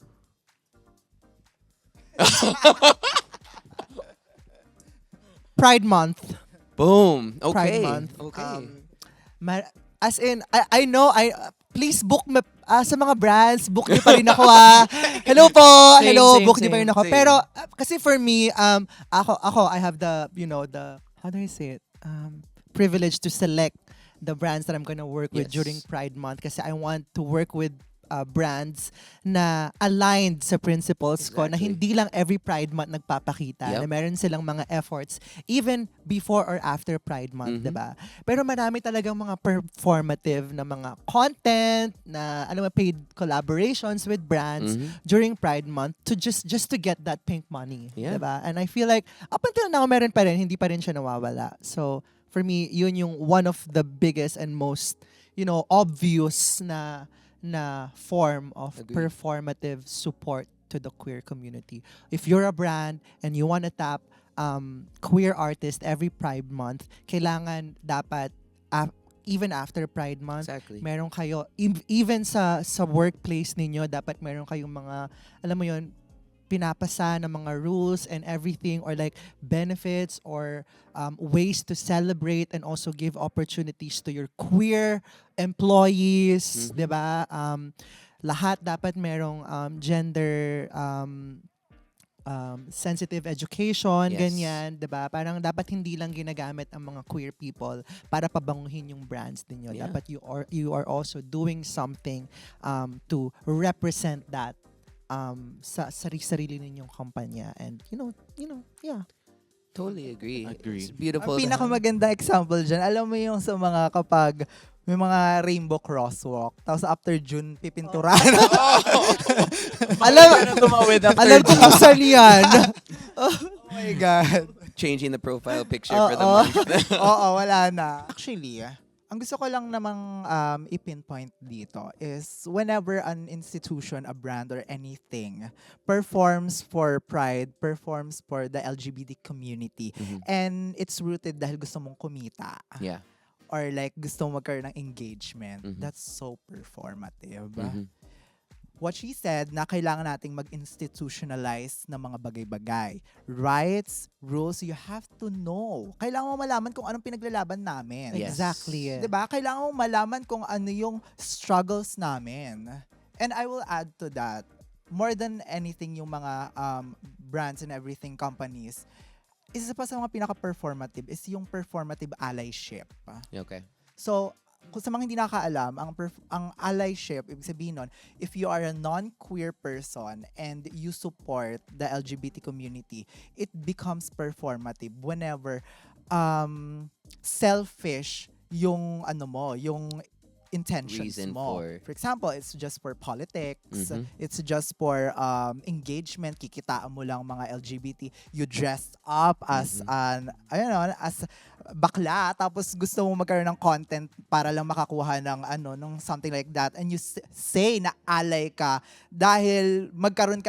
Speaker 5: Pride Month.
Speaker 3: Boom. Okay.
Speaker 5: Pride Month.
Speaker 3: Okay.
Speaker 5: As in, I know, please book me, sa mga brands, book niyo pa rin ako ah. Hello po,
Speaker 6: Same,
Speaker 5: hello,
Speaker 6: same,
Speaker 5: book niyo pa
Speaker 6: same,
Speaker 5: rin ako.
Speaker 6: same.
Speaker 5: Pero, kasi for me, ako, I have the, how do I say it? Privilege to select the brands that I'm gonna work with
Speaker 3: Yes.
Speaker 5: during Pride Month kasi I want to work with brands na aligned sa principles ko na
Speaker 3: Exactly.
Speaker 5: hindi lang every Pride Month nagpapakita
Speaker 3: Yep.
Speaker 5: na meron silang mga efforts even before or after Pride Month,
Speaker 3: Mhm.
Speaker 5: 'di ba? Pero marami talagang mga performative na mga content na paid collaborations with brands
Speaker 3: Mhm.
Speaker 5: during Pride Month to just to get that pink money,
Speaker 3: Yeah.
Speaker 5: 'di ba? And I feel like up until now meron pa rin, hindi pa rin siya nawawala. So for me, yun yung one of the biggest and most obvious na form of
Speaker 3: Agreed.
Speaker 5: performative support to the queer community. If you're a brand and you want to tap queer artist every Pride Month, kailangan dapat even after Pride Month,
Speaker 3: Exactly.
Speaker 5: meron kayo even sa workplace ninyo, dapat meron kayong mga, alam mo yon, pinapasa ng mga rules and everything, or like benefits or ways to celebrate and also give opportunities to your queer employees,
Speaker 3: Mhm.
Speaker 5: 'di ba? Lahat dapat merong gender sensitive education,
Speaker 3: Yes.
Speaker 5: ganyan, 'di ba? Parang dapat hindi lang ginagamit ang mga queer people para pabanguhin yung brands ninyo.
Speaker 3: Yeah.
Speaker 5: Dapat you are also doing something to represent that sa sarili ninyong kumpanya, and yeah.
Speaker 3: Totally agree.
Speaker 6: Agree.
Speaker 3: It's beautiful.
Speaker 4: Ang
Speaker 3: to have-
Speaker 4: pinakamaganda example dyan, alam mo yung sa mga kapag may mga rainbow crosswalk, tapos after June, pipinturahan.
Speaker 5: Alam ko kung saan yan.
Speaker 4: Oh my God.
Speaker 3: Changing the profile picture for the
Speaker 5: Oo.
Speaker 3: month.
Speaker 4: Oo, wala na. Actually, ang gusto ko lang namang i-pinpoint dito is whenever an institution, a brand, or anything performs for Pride, performs for the LGBT community,
Speaker 3: Mhm.
Speaker 4: and it's rooted dahil gusto mong kumita,
Speaker 3: Yeah.
Speaker 4: or like gusto mo magkaroon ng engagement,
Speaker 3: Mhm.
Speaker 4: that's so performative.
Speaker 3: Mhm.
Speaker 4: What she said na kailangan nating mag-institutionalize ng mga bagay-bagay. Rights, rules, you have to know. Kailangan mo malaman kung anong pinaglalaban namin.
Speaker 3: Yes.
Speaker 5: Exactly.
Speaker 4: 'Di ba? Kailangan mo malaman kung ano yung struggles namin. And I will add to that, more than anything yung mga brands and everything, companies, isa pa sa mga pinaka-performative is yung performative allyship.
Speaker 3: Okay.
Speaker 4: So, kung sa mga hindi nakakaalam, ang allyship, ibig sabihin nun, if you are a non-queer person and you support the LGBT community, it becomes performative whenever selfish yung yung intentions
Speaker 3: Reason
Speaker 4: mo.
Speaker 3: for-
Speaker 4: example, it's just for politics,
Speaker 3: Mhm.
Speaker 4: it's just for engagement, kikitaan mo lang mga LGBT, you dressed up as as bakla, tapos gusto mo magkaroon ng content para lang makakuha ng nung something like that, and you say na ally ka dahil magkakaroon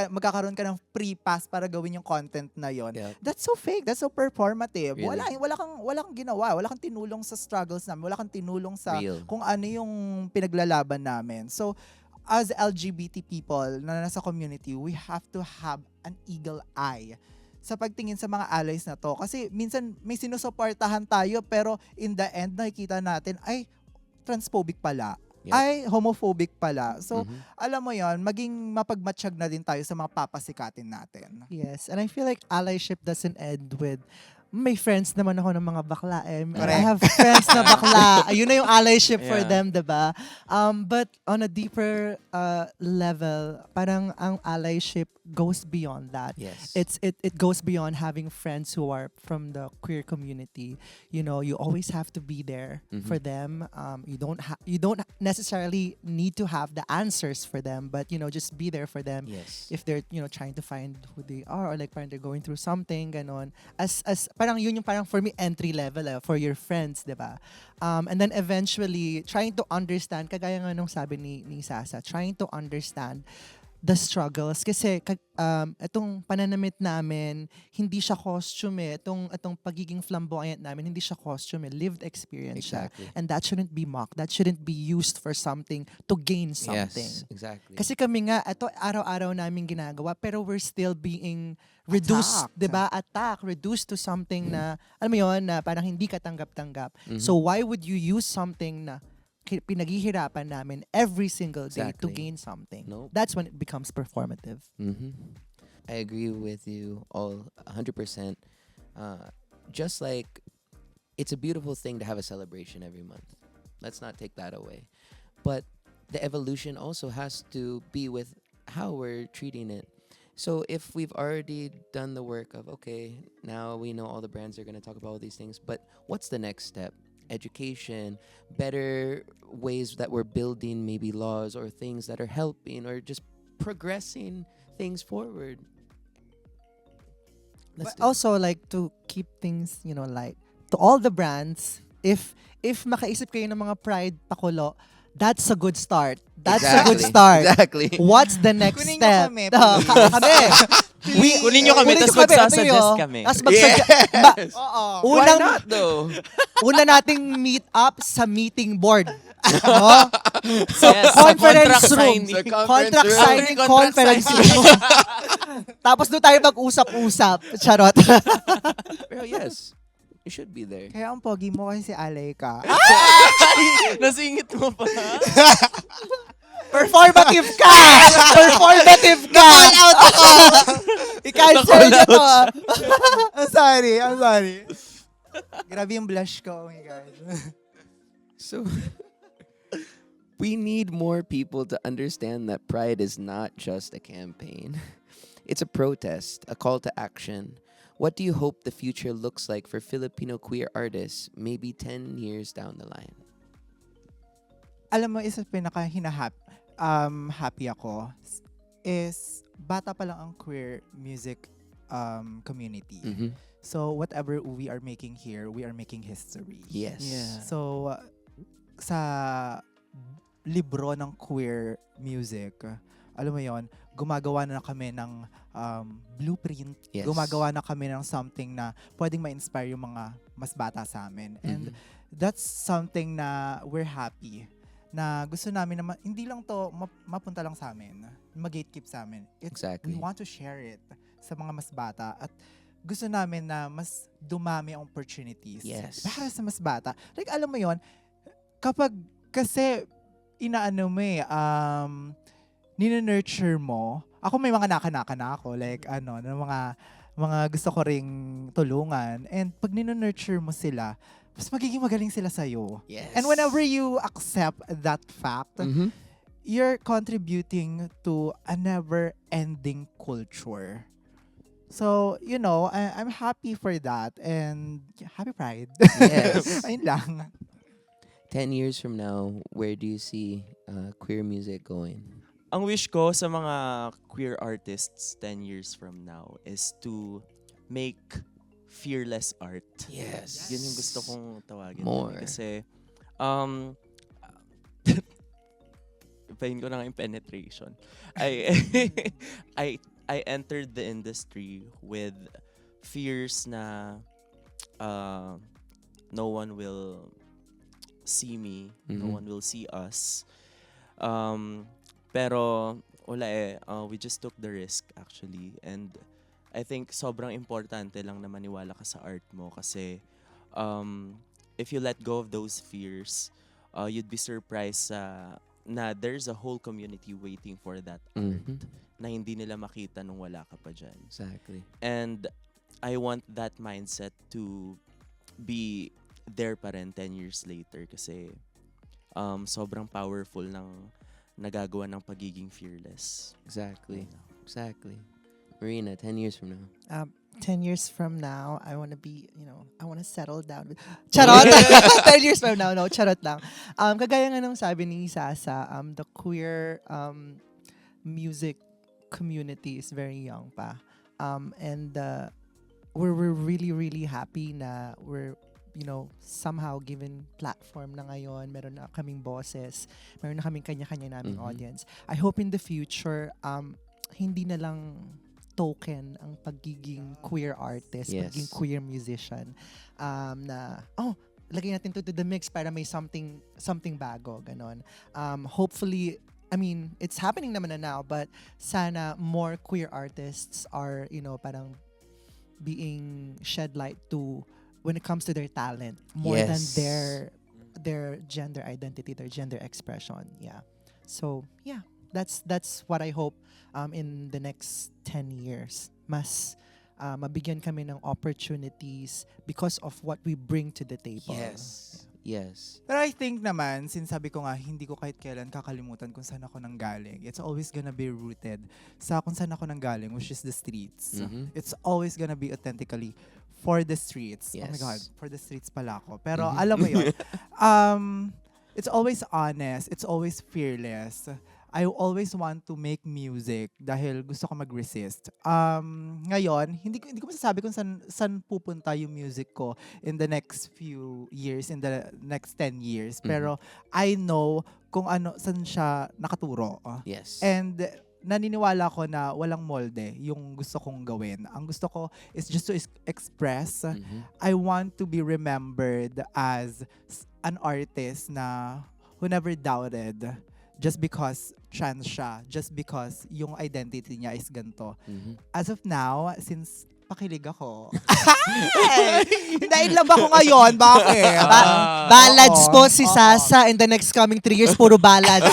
Speaker 4: ka ng free pass para gawin yung content na yon.
Speaker 3: Yeah.
Speaker 4: That's so fake, that's so performative.
Speaker 3: Really?
Speaker 4: Wala kang ginawa, wala kang tinulong sa struggles namin, wala kang tinulong sa
Speaker 3: Real.
Speaker 4: kung ano yung pinaglalaban namin. So, as LGBT people na nasa community, we have to have an eagle eye sa pagtingin sa mga allies na to. Kasi minsan may sinusuportahan tayo pero in the end nakikita natin ay transphobic pala.
Speaker 3: Yep.
Speaker 4: Ay homophobic pala. So,
Speaker 3: Mhm.
Speaker 4: alam mo yon, maging mapagmatsyag na din tayo sa mga papasikatin natin.
Speaker 5: Yes, and I feel like allyship doesn't end with may friends naman ako ng mga bakla eh. I
Speaker 4: Correct.
Speaker 5: have friends na bakla. Ayun na yung allyship for
Speaker 6: Yeah.
Speaker 5: them, diba? But on a deeper level, parang ang allyship goes beyond that.
Speaker 3: Yes.
Speaker 5: It goes beyond having friends who are from the queer community. You know, you always have to be there
Speaker 3: Mhm.
Speaker 5: for them. You don't necessarily need to have the answers for them, but just be there for them.
Speaker 3: Yes.
Speaker 5: If they're trying to find who they are, or like parang they're going through something ganon, as parang yun yung parang for me entry level for your friends, diba? And then eventually trying to understand, kagaya nga nung sabi ni Sasa, trying to understand the struggles kasi itong pananamit namin hindi siya costume itong pagiging flamboyant namin hindi siya costume, lived experience siya.
Speaker 3: Exactly.
Speaker 5: And that shouldn't be mocked, that shouldn't be used for something to gain something.
Speaker 3: Yes, exactly.
Speaker 5: Kasi kami nga, ito araw-araw namin ginagawa, pero we're still being reduced,
Speaker 4: Attacked.
Speaker 5: 'di ba? Reduced to something na, alam mo yun, na parang hindi ka tanggap-tanggap.
Speaker 3: Mhm.
Speaker 5: So why would you use something na pinaghihirapan namin every single day to
Speaker 3: Exactly.
Speaker 5: gain something?
Speaker 3: Nope.
Speaker 5: That's when it becomes performative.
Speaker 3: Mm-hmm. I agree with you all 100%. Just like it's a beautiful thing to have a celebration every month. Let's not take that away. But the evolution also has to be with how we're treating it. So if we've already done the work of, okay, now we know all the brands are going to talk about all these things, but what's the next step? Education, better ways that we're building maybe laws or things that are helping or just progressing things forward. Let's
Speaker 5: But also like to keep things, light. To all the brands, if makaisip kayo ng mga Pride pakulo, that's a good start. That's a good start.
Speaker 3: Exactly.
Speaker 5: What's the next
Speaker 4: Kunin nyo
Speaker 5: step?
Speaker 4: kami,
Speaker 5: Kami.
Speaker 6: Kunin nyo kami, tas magsasuggest kami.
Speaker 5: Tapos
Speaker 3: Yes.
Speaker 4: Oo.
Speaker 3: Why
Speaker 5: unang,
Speaker 3: not though?
Speaker 5: una nating meet up sa meeting board. No? So,
Speaker 6: Yes, sa
Speaker 5: conference
Speaker 6: contract
Speaker 5: room.
Speaker 6: signing.
Speaker 5: Contract
Speaker 3: room.
Speaker 5: signing,
Speaker 6: Contract
Speaker 5: conference room. Tapos doon tayo mag-usap-usap. Charot.
Speaker 3: Pero yes, you should be there.
Speaker 4: Kaya ang pogi mo kasi si Alay ka.
Speaker 6: Nasingit mo pa.
Speaker 5: Performative ka! Performative ka! Out ako! I-cancel niyo to.
Speaker 4: I'm sorry. Grabe yung blush ko. Oh my God.
Speaker 3: So we need more people to understand that Pride is not just a campaign. It's a protest, a call to action. What do you hope the future looks like for Filipino queer artists maybe 10 years down the line?
Speaker 4: Alam mo, isa happy ako is bata pa lang ang queer music community.
Speaker 3: Mm-hmm.
Speaker 4: So whatever we are making here, we are making history.
Speaker 3: Yes.
Speaker 5: Yeah.
Speaker 4: So sa libro ng queer music, alam mo yon, gumagawa na kami ng blueprint.
Speaker 3: Yes.
Speaker 4: Gumagawa na kami ng something na pwedeng ma-inspire yung mga mas bata sa amin. And that's something na we're happy. Na gusto namin na hindi lang to mapunta lang sa amin. Mag-gatekeep sa amin.
Speaker 3: Exactly.
Speaker 4: We want to share it sa mga mas bata at gusto namin na mas dumami ang opportunities.
Speaker 3: Yes.
Speaker 4: Para sa mas bata. Like, alam mo yon kapag kasi inaano mo nina-nurture mo. Ako may mga naka-naka na ako. Like, ng mga gusto ko ring tulungan. And pag nina-nurture mo sila, mas magiging magaling sila sa'yo.
Speaker 3: Yes.
Speaker 4: And whenever you accept that fact,
Speaker 3: Mhm.
Speaker 4: you're contributing to a never-ending culture. So, I'm happy for that. And happy Pride.
Speaker 3: Yes.
Speaker 4: Ayun lang.
Speaker 3: 10 years from now, where do you see queer music going?
Speaker 6: Ang wish ko sa mga queer artists 10 years from now is to make fearless art.
Speaker 3: Yes.
Speaker 6: Yun yung gusto kong tawagin.
Speaker 3: More.
Speaker 6: Kasi, ipahin ko na nga yung penetration. I entered the industry with fears na no one will see me, no
Speaker 3: Mhm.
Speaker 6: one will see us. Pero wala we just took the risk actually, and I think sobrang importante lang na maniwala ka sa art mo kasi if you let go of those fears, you'd be surprised na there's a whole community waiting for that art
Speaker 3: Mhm.
Speaker 6: na hindi nila makita nung wala ka pa dyan.
Speaker 3: Exactly.
Speaker 6: And I want that mindset to be there pa rin 10 years later kasi sobrang powerful ng nagagawa ng pagiging fearless.
Speaker 3: Exactly. Exactly. Marina, 10 years from now.
Speaker 5: 10 years from now, I want to be, I want to settle down. Charot! 10 years from now, no, charot lang. Kagaya nga nung sabi ni Sasa, the queer music community is very young pa. And we're really, really happy na we're, somehow given platform na ngayon. Meron na kaming boses. Meron na kaming kanya-kanya naming
Speaker 3: Mhm.
Speaker 5: audience. I hope in the future, hindi na lang token ang pagiging queer artist,
Speaker 3: Yes.
Speaker 5: pagiging queer musician. Lagay natin to the mix para may something bago, ganon. Hopefully, I mean, it's happening naman na now, but sana more queer artists are, parang being shed light to when it comes to their talent more than
Speaker 3: Yes.
Speaker 5: their gender identity, their gender expression. Yeah. So, yeah. That's what I hope in the next 10 years. Mas mabigyan kami ng opportunities because of what we bring to the table.
Speaker 3: Yes.
Speaker 4: Pero I think naman, sinasabi ko nga, hindi ko kahit kailan kakalimutan kung saan ako nanggaling. It's always gonna be rooted sa kung saan ako nanggaling, which is the streets.
Speaker 3: Mhm.
Speaker 4: It's always gonna be authentically for the streets. Oh my
Speaker 3: Yes.
Speaker 4: God, for the streets pala ako. Pero
Speaker 3: Mhm.
Speaker 4: alam mo yun, it's always honest, it's always fearless. I always want to make music dahil gusto ko mag-resist. Ngayon, hindi ko masasabi kung saan pupunta yung music ko in the next few years, in the next 10 years. Pero I know kung saan siya nakaturo.
Speaker 3: Yes.
Speaker 4: And naniniwala ko na walang molde yung gusto kong gawin. Ang gusto ko is just to express.
Speaker 3: Mhm.
Speaker 4: I want to be remembered as an artist na who never doubted just because trans siya, just because yung identity niya is ganito.
Speaker 3: Mhm.
Speaker 4: As of now, since pakilig ako. Nainlove ako ngayon. Bakit?
Speaker 5: Ballads
Speaker 4: Oo,
Speaker 5: po si
Speaker 4: oo.
Speaker 5: Sasa in the next coming 3 years, puro ballads.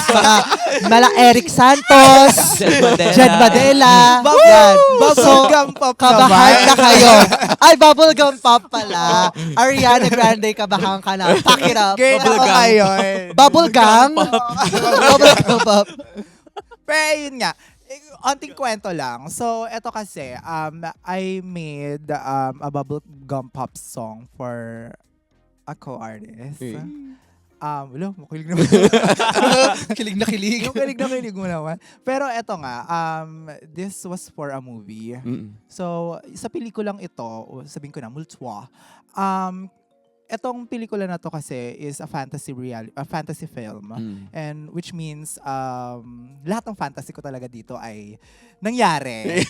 Speaker 5: Mala Eric Santos, Jed Badela. Yan.
Speaker 4: Bubblegum pop
Speaker 5: Kabahan na kayo. Ay, bubblegum pop pala. Ariana Grande, kabahan ka na. Pack it up.
Speaker 4: Girl ako ngayon.
Speaker 5: Bubblegum? Bubblegum pop.
Speaker 4: Pero yun nga, onting kwento lang. So, eto kasi, I made a bubblegum pop song for a co-artist.
Speaker 3: Hey.
Speaker 4: Wala, makilig naman.
Speaker 5: Kilig na kilig.
Speaker 4: Yung kilig na kilig mo naman. Pero eto nga, this was for a movie.
Speaker 3: Mm-mm.
Speaker 4: So, sa pelikulang ito, sabihin ko na, Multwa, etong pelikula na to kasi is a fantasy film.
Speaker 3: Mm.
Speaker 4: And which means lahat ng fantasy ko talaga dito ay nangyari.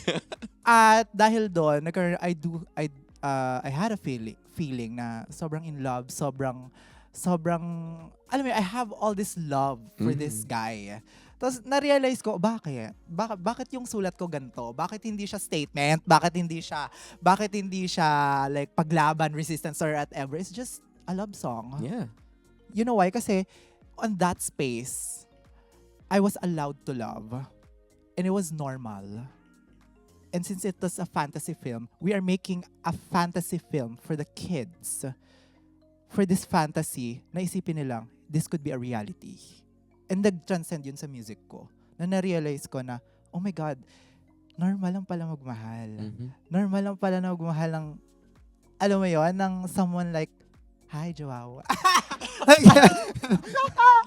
Speaker 4: At dahil doon, I had a feeling na sobrang in love, sobrang sobrang, alam mo, I have all this love for this guy. Tapos na-realize ko, bakit yung sulat ko ganito? Bakit hindi siya statement? Bakit hindi siya like paglaban, resistance, or whatever? It's just a love song.
Speaker 3: Yeah.
Speaker 4: You know why? Kasi on that space, I was allowed to love. And it was normal. And since it was a fantasy film, we are making a fantasy film for the kids. For this fantasy, naisipin nilang, this could be a reality. And nag-transcend yun sa music ko. Na na-realize ko na, oh my God, normal lang pala magmahal. Normal lang pala na magmahal ng, alam mo yun, ng someone like, hi, Joao.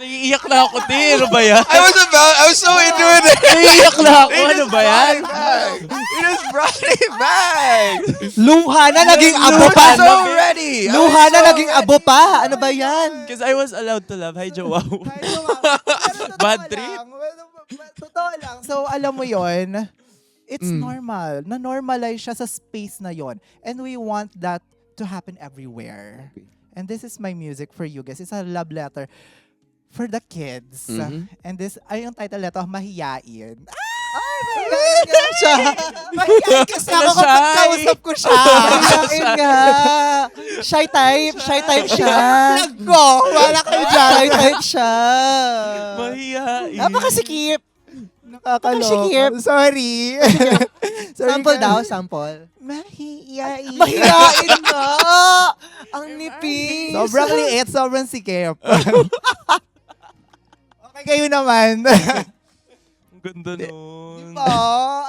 Speaker 6: Naiiyak na ako, Ano ba yan?
Speaker 2: I was so into it.
Speaker 6: Naiiyak na ako. Ano ba yan?
Speaker 2: You just brought it back.
Speaker 5: Luha na naging abo pa.
Speaker 2: I'm so ready.
Speaker 5: Luha na naging abo pa. Ano ba yan?
Speaker 6: Because I was allowed to love. Hi, Joao.
Speaker 4: Hi, Joao. Pero totoo
Speaker 6: Bad
Speaker 4: lang.
Speaker 6: trip?
Speaker 4: Totoo lang. So, alam mo yon, it's normal. Na-normalize siya sa space na yon. And we want that to happen everywhere. And this is my music for you guys. It's a love letter for the kids. And this, ay yung title nito, Mahiyain. Ay, mahiyain siya. Mahiyain kasi ako kapag kausap ko siya.
Speaker 5: Mahiyain nga. Shy type siya.
Speaker 4: Plug ko. Wala kayo dyan.
Speaker 5: Shy type siya.
Speaker 6: Mahihain.
Speaker 5: Napakasikip.
Speaker 4: Nakakaloko. Sorry. Sorry
Speaker 5: Sample
Speaker 4: guys.
Speaker 5: daw, sample.
Speaker 4: Mahiyain.
Speaker 5: Mahiyain nga. Ang nipis.
Speaker 4: Sobrang liit, sobrang sikip. Okay kayo naman.
Speaker 6: Ang ganda nun.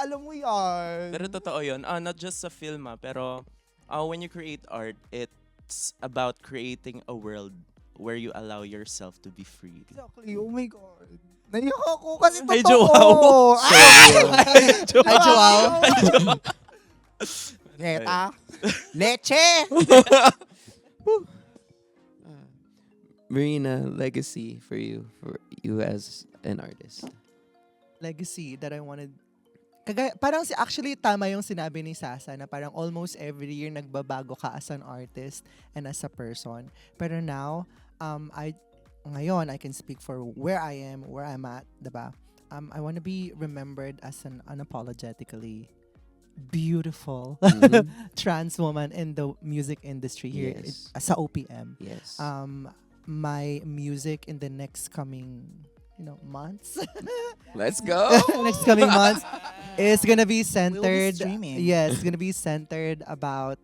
Speaker 4: Alam mo yan.
Speaker 6: Pero totoo yun. Not just sa film, pero when you create art, it's about creating a world where you allow yourself to be free.
Speaker 4: Exactly. Oh my God. Naiyak ako kasi totoo.
Speaker 6: Hi, Joao.
Speaker 5: Hi, Joao.
Speaker 4: Neta. Leche.
Speaker 3: Marina, legacy for you as an artist.
Speaker 5: Legacy that I wanted. Parang actually tama yung sinabi ni Sasa na parang almost every year nagbabago ka as an artist and as a person. Pero now, ngayon I can speak for where I am, where I'm at, diba? I want to be remembered as an unapologetically beautiful trans woman in the music industry here
Speaker 3: Yes.
Speaker 5: sa OPM.
Speaker 3: Yes.
Speaker 5: My music in the next coming months
Speaker 3: Let's go.
Speaker 5: next coming months is gonna be centered.
Speaker 4: streaming.
Speaker 5: Yes, it's gonna be centered about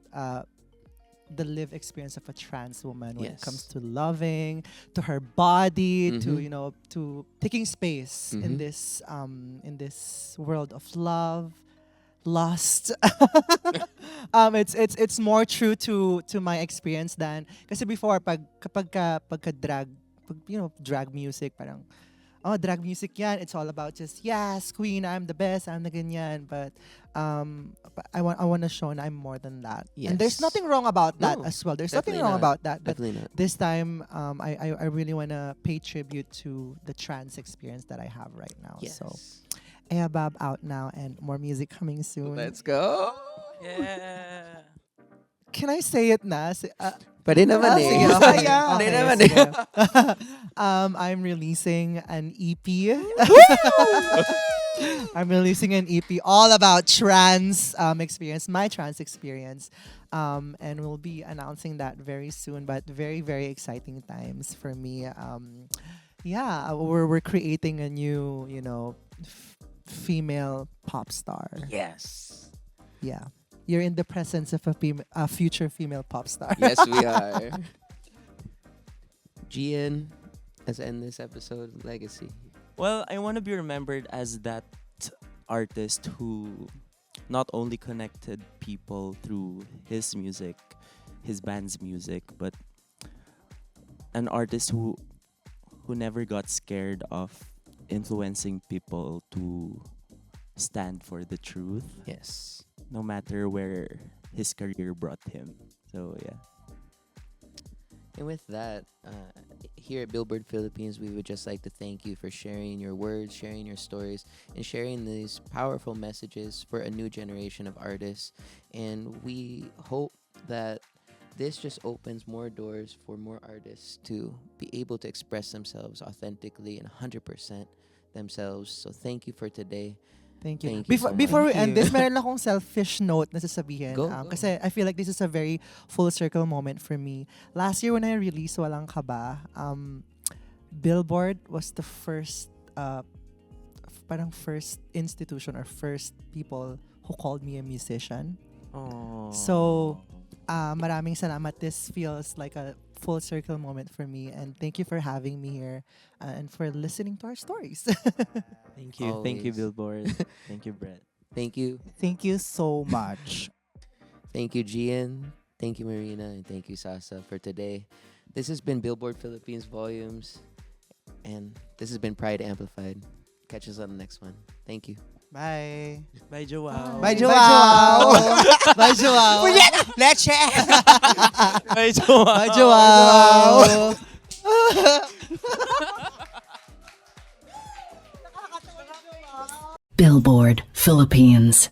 Speaker 5: the lived experience of a trans woman when it
Speaker 3: Yes.
Speaker 5: comes to loving, to her body, to
Speaker 3: Mhm.
Speaker 5: to taking space in this world of love, lust. It's more true to my experience than kasi before kapag drag music parang drag music yan, it's all about just yes, queen, I'm the best, I'm the ganyan, but I want to show na I'm more than that. And there's
Speaker 3: Yes.
Speaker 5: nothing wrong about that
Speaker 3: No,
Speaker 5: as well. There's
Speaker 3: definitely
Speaker 5: nothing wrong
Speaker 3: not.
Speaker 5: about that, but
Speaker 3: Definitely not.
Speaker 5: this time I really want to pay tribute to the trans experience that I have right now.
Speaker 3: Yes.
Speaker 5: So Eabab out now and more music coming soon.
Speaker 3: Let's go.
Speaker 6: Yeah.
Speaker 5: Can I say it na?
Speaker 3: Pwede naman eh.
Speaker 5: Sige, okay.
Speaker 3: Pwede
Speaker 5: Okay,
Speaker 3: naman
Speaker 5: sige.
Speaker 3: eh.
Speaker 5: I'm releasing an EP. I'm releasing an EP all about trans experience, my trans experience. And we'll be announcing that very soon, but very, very exciting times for me. We're creating a new, female pop star.
Speaker 3: Yes.
Speaker 5: Yeah. You're in the presence of a future female pop star.
Speaker 3: Yes, we are. Gian, let's end this episode. Legacy.
Speaker 6: Well, I want to be remembered as that artist who not only connected people through his music, his band's music, but an artist who never got scared of influencing people to stand for the truth,
Speaker 3: Yes.
Speaker 6: no matter where his career brought him. So yeah.
Speaker 3: And with that, here at Billboard Philippines, we would just like to thank you for sharing your words, sharing your stories, and sharing these powerful messages for a new generation of artists. And we hope that this just opens more doors for more artists to be able to express themselves authentically and 100% themselves. So thank you for today.
Speaker 5: Thank you.
Speaker 3: Thank you
Speaker 5: Before
Speaker 3: so
Speaker 5: before we
Speaker 4: much.
Speaker 5: end
Speaker 4: Thank
Speaker 5: this, meron lang akong selfish note na sasabihin.
Speaker 3: Go.
Speaker 5: Kasi I feel like this is a very full circle moment for me. Last year when I released Walang Kaba, Billboard was the first parang first institution or first people who called me a musician. So, maraming salamat. This feels like a full circle moment for me, and thank you for having me here and for listening to our stories.
Speaker 6: Thank you. Thank you,
Speaker 3: Always.
Speaker 6: Billboard. Thank you, Brett.
Speaker 3: Thank you.
Speaker 4: Thank you so much.
Speaker 3: Thank you, Gian. Thank you, Marina. And thank you, Sasa, for today. This has been Billboard Philippines Volumes. And this has been Pride Amplified. Catch us on the next one. Thank you.
Speaker 4: Bye.
Speaker 6: Bye, Joao.
Speaker 4: Bye, Joao.
Speaker 5: Bye, Joao.
Speaker 4: Leche.
Speaker 6: Bye, Joao.
Speaker 5: Bye, Joao.
Speaker 1: Billboard Philippines.